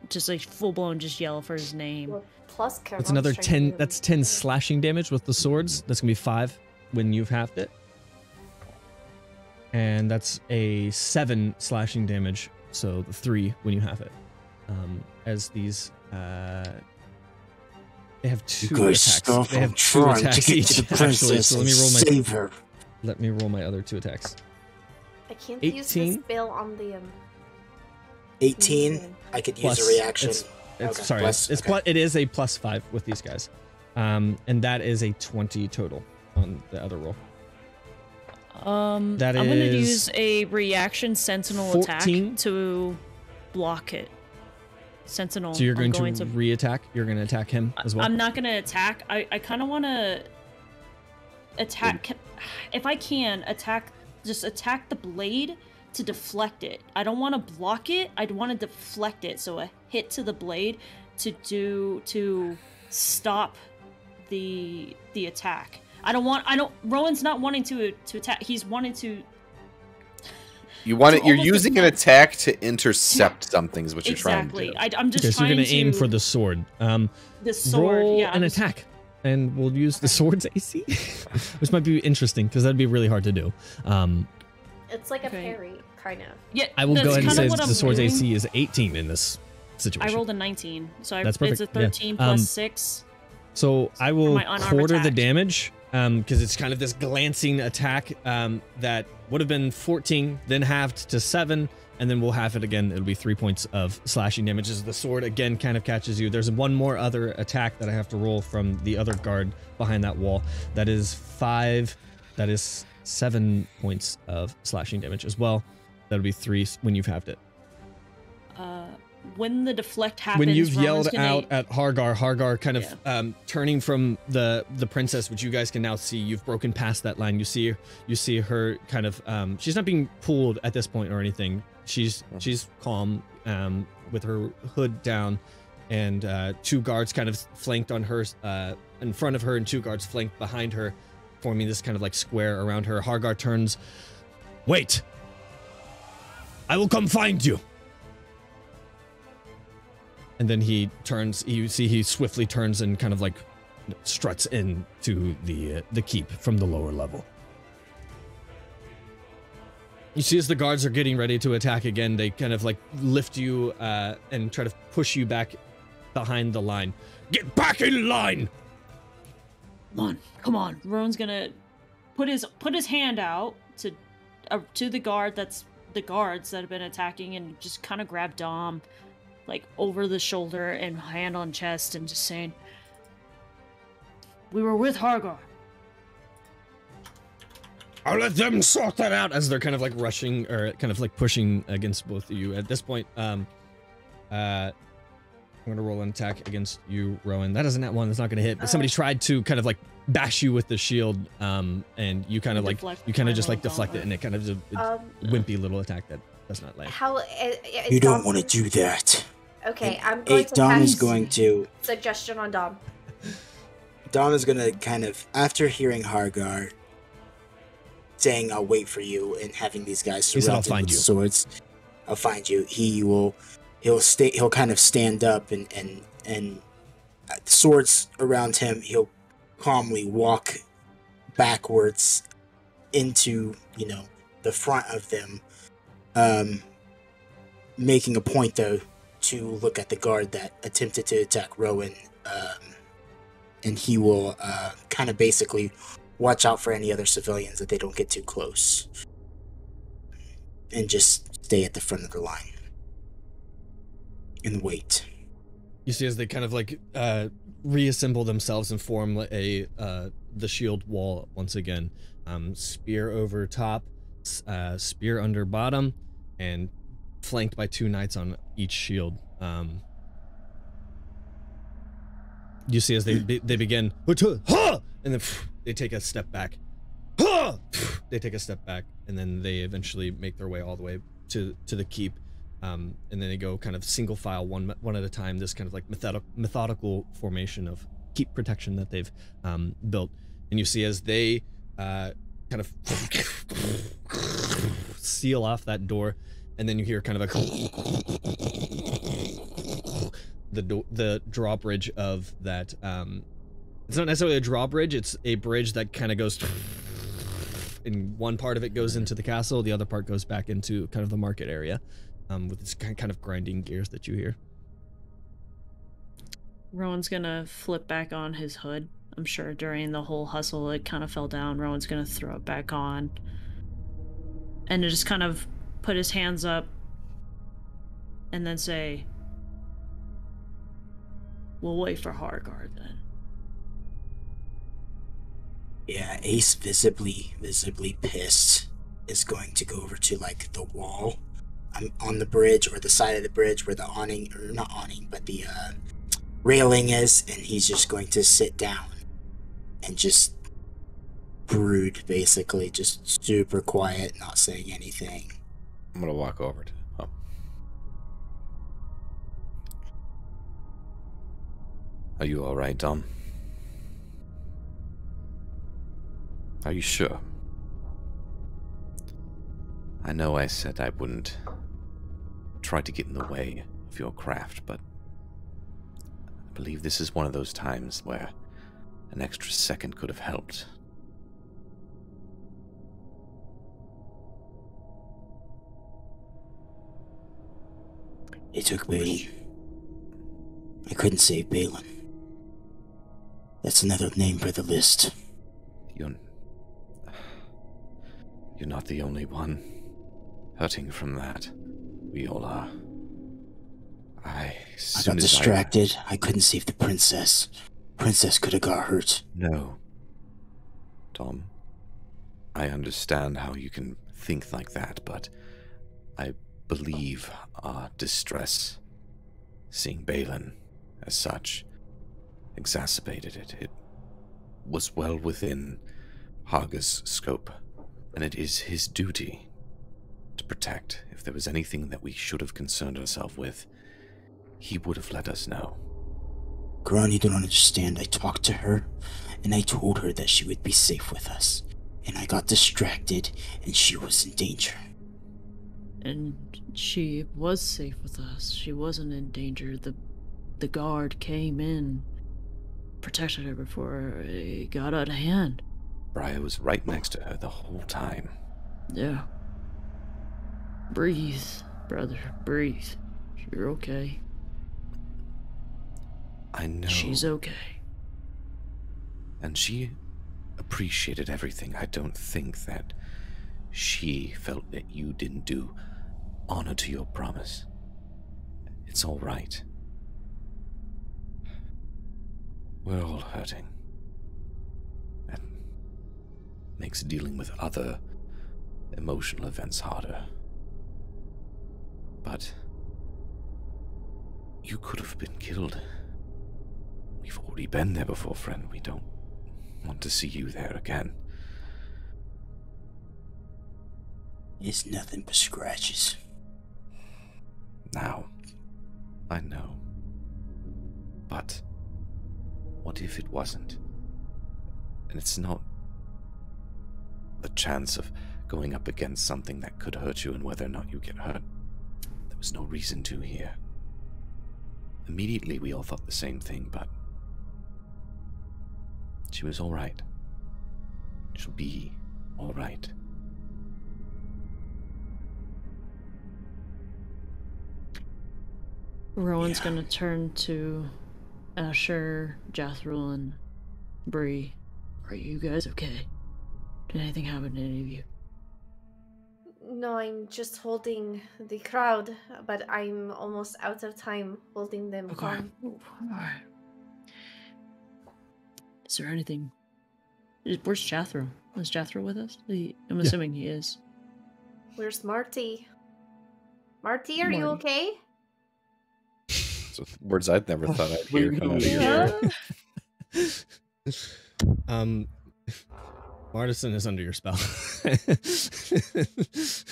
Just like full-blown just yell for his name. Well, plus That's another 10. That's 10 slashing damage with the swords. That's going to be 5 when you've halved it. And that's a 7 slashing damage. So the 3 when you have it. As these... they have 2 attacks. They have 2 attacks each, actually. So let me roll my other 2 attacks. I can't 18? use the spell on the 18. I could use a reaction. It is a +5 with these guys, and that is a 20 total on the other roll. I'm gonna use a reaction sentinel 14? attack to block it. Sentinel. So you're going to re-attack? You're going to attack him as well? I'm not going to attack. I kind of want to attack. If I can, just attack the blade to deflect it. I don't want to block it. I'd want to deflect it. So a hit to the blade to stop the attack. Rowan's not wanting to attack. He's wanting to... You're using an attack to intercept something is what you're trying to do. I'm just trying to... So you're going to aim for the sword. The sword, roll an attack, and we'll use the sword's AC, which might be interesting, because that'd be really hard to do. It's like a parry, kind of. Yeah, I will go ahead and say the sword's AC is 18 in this situation. I rolled a 19, so That's perfect. It's a 13 plus 6. So I will quarter the attack. Damage, because it's kind of this glancing attack that would have been 14, then halved to 7, and then we'll halve it again. It'll be 3 points of slashing damage as the sword again kind of catches you. There's one more other attack that I have to roll from the other guard behind that wall. That is 5. That is 7 points of slashing damage as well. That'll be 3 when you've halved it. When the deflect happens, when you've yelled out at Hargar kind of turning from the princess, which you guys can now see, you've broken past that line. You see her kind of she's not being pulled at this point or anything. She's calm with her hood down, and 2 guards kind of flanked on her in front of her, and 2 guards flanked behind her, forming this kind of like square around her. Hargar turns. Wait! I will come find you! And then he turns, you see he swiftly turns and kind of like struts into the keep from the lower level. You see as the guards are getting ready to attack again, they kind of like lift you and try to push you back behind the line. Get back in line! Come on. Rowan's gonna put his hand out to the guards that have been attacking, and just kind of grab Dom like over the shoulder and hand on chest, and just saying, "We were with Hargar." I'll let them sort that out as they're kind of like rushing or kind of like pushing against both of you. At this point, I'm gonna roll an attack against you, Rowan. That isn't that one. That's not gonna hit. But somebody tried to kind of like bash you with the shield, and you kind of like just like deflect it, and it kind of a wimpy little attack that does not land. You don't want to do that. Okay, I'm going to Dom is going to... Suggestion on Dom. Dom is going to kind of, after hearing Hargar saying, "I'll wait for you," and having these guys surrounded with swords, "I'll find you," he'll kind of stand up, and swords around him, he'll calmly walk backwards into, the front of them, making a point, though, to look at the guard that attempted to attack Rowan, and he will kind of basically watch out for any other civilians that they don't get too close, and just stay at the front of the line and wait. You see as they kind of like reassemble themselves and form the shield wall once again. Spear over top, spear under bottom, and flanked by 2 knights on each shield. You see as they begin, and then they take a step back. They take a step back, and then they eventually make their way all the way to the keep. And then they go kind of single file, one at a time, this kind of like methodical formation of keep protection that they've built. And you see as they kind of seal off that door, and then you hear kind of the drawbridge of that. It's not necessarily a drawbridge, it's a bridge that kind of goes, and one part of it goes into the castle, the other part goes back into kind of the market area, with this kind of grinding gears that you hear. Rowan's gonna flip back on his hood. I'm sure during the whole hustle it kind of fell down. Rowan's gonna throw it back on. And just kind of put his hands up and then say, "We'll wait for Hargard then." Yeah, Ace, visibly pissed, is going to go over to, like, the wall on the bridge, or the side of the bridge where the awning, or not awning, but the railing is, and he's just going to sit down and just brood, basically, just super quiet, not saying anything. I'm gonna walk over to him. Are you alright, Dom? Are you sure? I know I said I wouldn't try to get in the way of your craft, but I believe this is one of those times where an extra second could have helped. They took Balin. I couldn't save Balin. That's another name for the list. You're not the only one hurting from that. We all are. I got distracted. I couldn't save the princess. Princess could have got hurt. No. Tom, I understand how you can think like that, but I believe our distress, seeing Balin as such, exacerbated it. It was well within Harga's scope, and it is his duty to protect. If there was anything that we should have concerned ourselves with, he would have let us know. Gron, you don't understand. I talked to her, and I told her that she would be safe with us. And I got distracted, and she was in danger. And she was safe with us. She wasn't in danger. The guard came in, protected her before it got out of hand. Briar was right next to her the whole time. Yeah. Breathe, brother, breathe. You're okay. I know. She's okay. And she appreciated everything. I don't think that she felt that you didn't do honor to your promise. It's all right. We're all hurting. That makes dealing with other emotional events harder. But you could have been killed. We've already been there before, friend. We don't want to see you there again. It's nothing but scratches. Now, I know. But what if it wasn't? And it's not the chance of going up against something that could hurt you and whether or not you get hurt. There was no reason to here. Immediately we all thought the same thing, but she was all right. She'll be all right. Rowan's gonna turn to Asher, Jathril, and Bree. Are you guys okay? Did anything happen to any of you? No, I'm just holding the crowd, but I'm almost out of time holding them calm. Alright. Is there anything? Where's Jathril? Is Jathril with us? I'm assuming he is. Where's Marty? Marty, are you okay? So words I'd never thought I'd hear come out of your mouth. Martison is under your spell.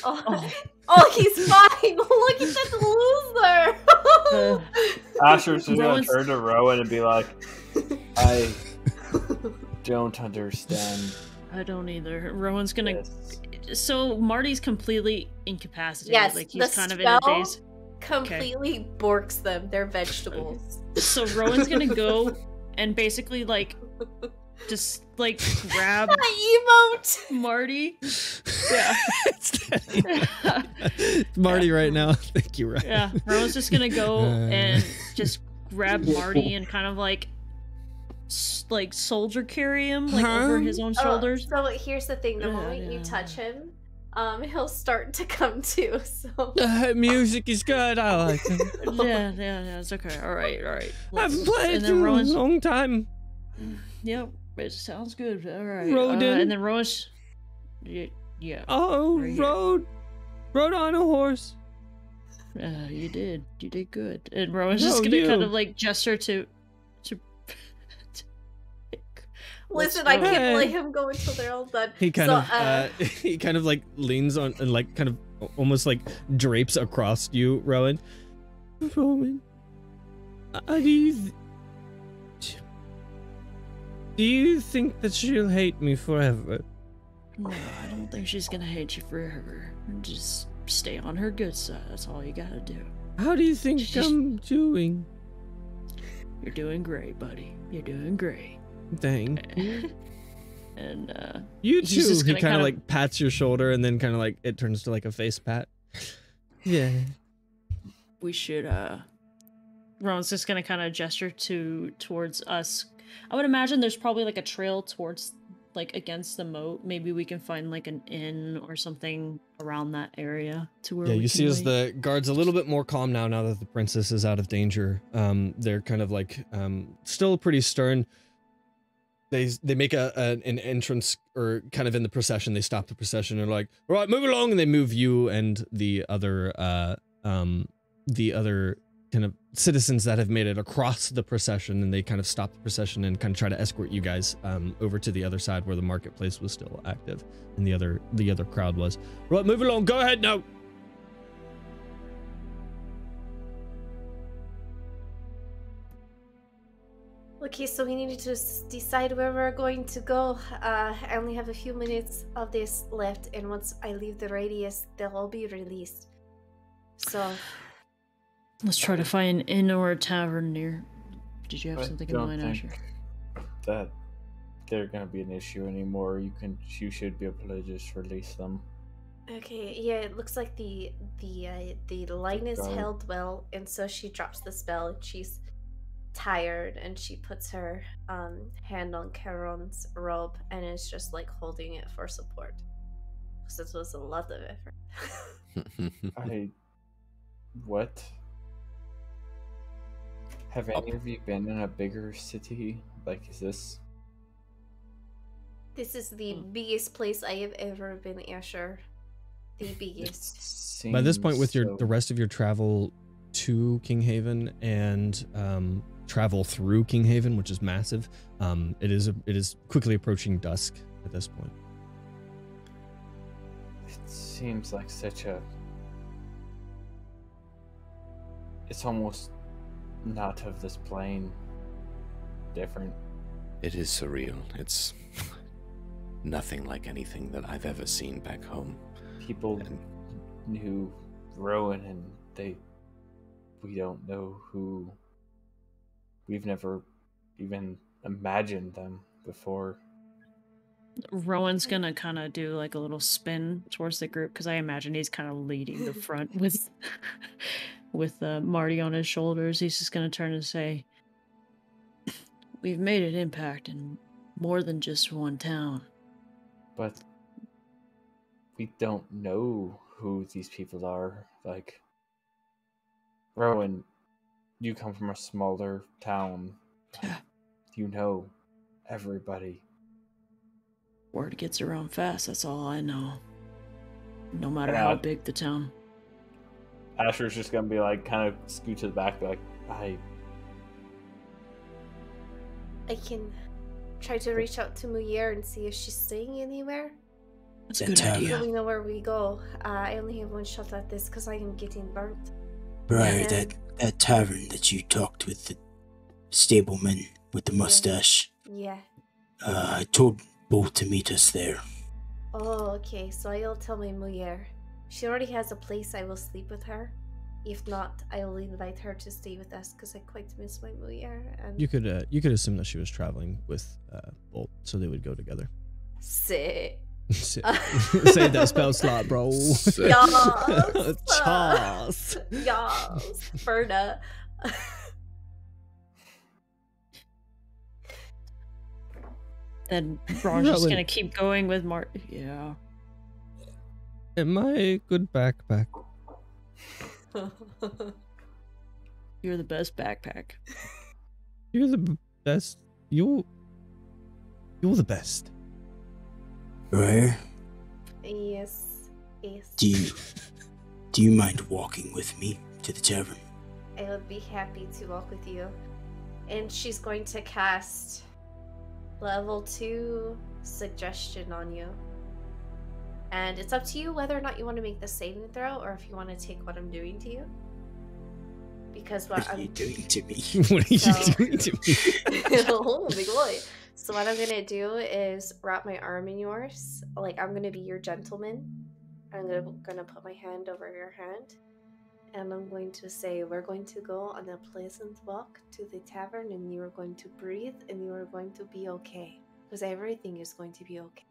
Oh, he's fine! Look at that loser! Asher's just gonna turn to Rowan and be like, I don't understand. I don't either. Rowan's gonna... this. So Marty's completely incapacitated. Yes, like he's the kind of in a spell daze. completely borks them. They're vegetables. So Rowan's gonna go and basically like just like grab Emote. Marty. Yeah. It's Marty right now. Thank you, Ryan. Yeah. Rowan's just gonna go and just grab Marty and kind of like soldier carry him like over his own shoulders. So here's the thing: the moment you touch him, he'll start to come to. So music is good. I like it. yeah, it's okay. All right. I've played for a long time. Yep, it sounds good. All right. Rodin. And then Rowan's, yeah. Oh, rode on a horse. You did good. And Rowan's just gonna kind of like gesture to. Listen, I can't let him go until they're all done. He kind of like leans on and like kind of almost like drapes across you, Rowan. Rowan, do you think that she'll hate me forever? No, I don't think she's gonna hate you forever. Just stay on her good side. That's all you gotta do. How do you think I'm doing? You're doing great, buddy. You're doing great. Thank you. And you too. He kind of like pats your shoulder, and then kind of like it turns to like a face pat. Yeah. We should. Ron's just gonna kind of gesture towards us. I would imagine there's probably like a trail towards like against the moat. Maybe we can find like an inn or something around that area to where. Yeah, you see as the guard's a little bit more calm now that the princess is out of danger. They're kind of like still pretty stern. They make an entrance, or kind of in the procession, they stop the procession and are like, all right, move along, and they move you and the other kind of citizens that have made it across the procession, and they kind of stop the procession and kind of try to escort you guys over to the other side where the marketplace was still active and the other crowd was. Right, move along, go ahead now. Okay, so we need to decide where we're going to go. I only have a few minutes of this left, and once I leave the radius, they'll all be released. So let's try to find an inn or a tavern near. Did you have something in mind, Asher? That they're gonna be an issue anymore. You should be able to just release them. Okay, yeah, it looks like the line is held well, and so she drops the spell, and she's tired, and she puts her hand on Charon's robe and is just like holding it for support, because this was a lot of effort. What? Have any of you been in a bigger city? Like, is this? This is the biggest place I have ever been, Asher. The biggest. By this point, with the rest of your travel to Kinghaven and travel through Kinghaven, which is massive, it is quickly approaching dusk at this point. It seems like such a. It's almost not of this plane. Different. It is surreal. It's nothing like anything that I've ever seen back home. People knew Rowan, and we don't know who. We've never even imagined them before. Rowan's gonna kind of do like a little spin towards the group, because I imagine he's kind of leading the front with Marty on his shoulders. He's just gonna turn and say, "We've made an impact in more than just one town, but we don't know who these people are. Like, Rowan, you come from a smaller town. You know everybody. Word gets around fast, that's all I know. No matter how big the town." Asher's just gonna be like, kind of scoot to the back, like, I can try to reach out to Muyer and see if she's staying anywhere. That's a good idea. So we know where we go. I only have one shot at this because I am getting burnt. Right, that tavern that you talked with the stableman with the mustache. Yeah. I told Bo to meet us there. Oh, okay. So I'll tell my mujer. She already has a place. I will sleep with her. If not, I will invite her to stay with us because I quite miss my mujer. And You could assume that she was traveling with Bolt, so they would go together. Sick. Save that spell slot, bro. Yes. Chas. Yes. Ferda. Then Ron's just gonna keep going with Mart. Yeah. Am I a good backpack? You're the best backpack. You're the best. You're the best. Right? Yes. Yes. Do you mind walking with me to the tavern? I would be happy to walk with you. And she's going to cast level 2 suggestion on you. And it's up to you whether or not you want to make the saving throw or if you want to take what I'm doing to you. Because What are you doing to me? What are you doing to me? Oh, big boy. So what I'm going to do is wrap my arm in yours. Like, I'm going to be your gentleman. I'm going to put my hand over your hand. And I'm going to say, we're going to go on a pleasant walk to the tavern, and you are going to breathe, and you are going to be okay. Because everything is going to be okay.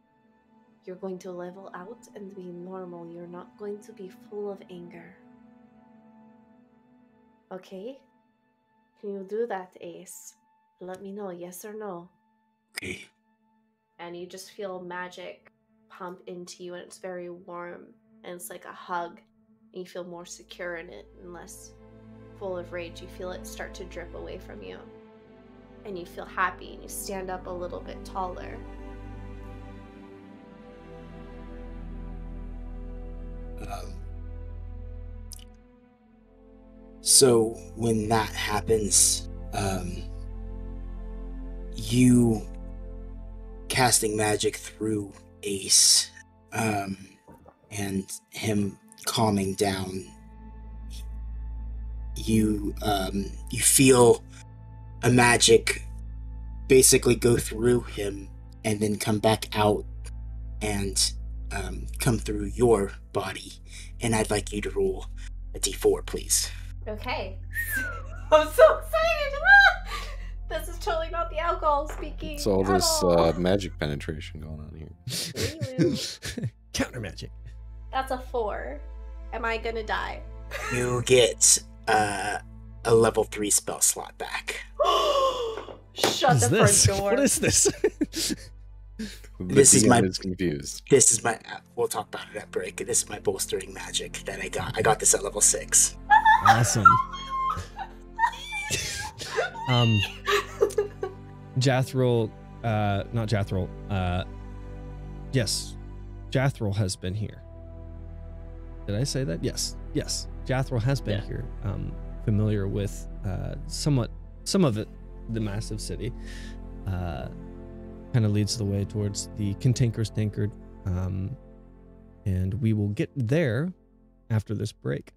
You're going to level out and be normal. You're not going to be full of anger. Okay? Can you do that, Ace? Let me know, yes or no. Okay. And you just feel magic pump into you, and it's very warm, and it's like a hug. And you feel more secure in it and less full of rage. You feel it start to drip away from you. And you feel happy, and you stand up a little bit taller. So when that happens, you casting magic through Ace, and him calming down, you feel a magic basically go through him and then come back out and come through your body. And I'd like you to roll a d4, please. Okay. I'm so excited! Ah! This is totally not the alcohol speaking. It's all at this all. magic penetration going on here. Counter magic. That's a 4. Am I gonna die? You get a level 3 spell slot back. Shut the this? front door. What is this? This is DM is confused. This is my. We'll talk about it at break. This is my bolstering magic that I got. I got this at level 6. Awesome. Jathril, not Jathril. Yes, Jathril has been here. Did I say that? Yes. Jathril has been here. Familiar with some of it, the massive city. Kind of leads the way towards the Cantanker's Tankard, and we will get there after this break.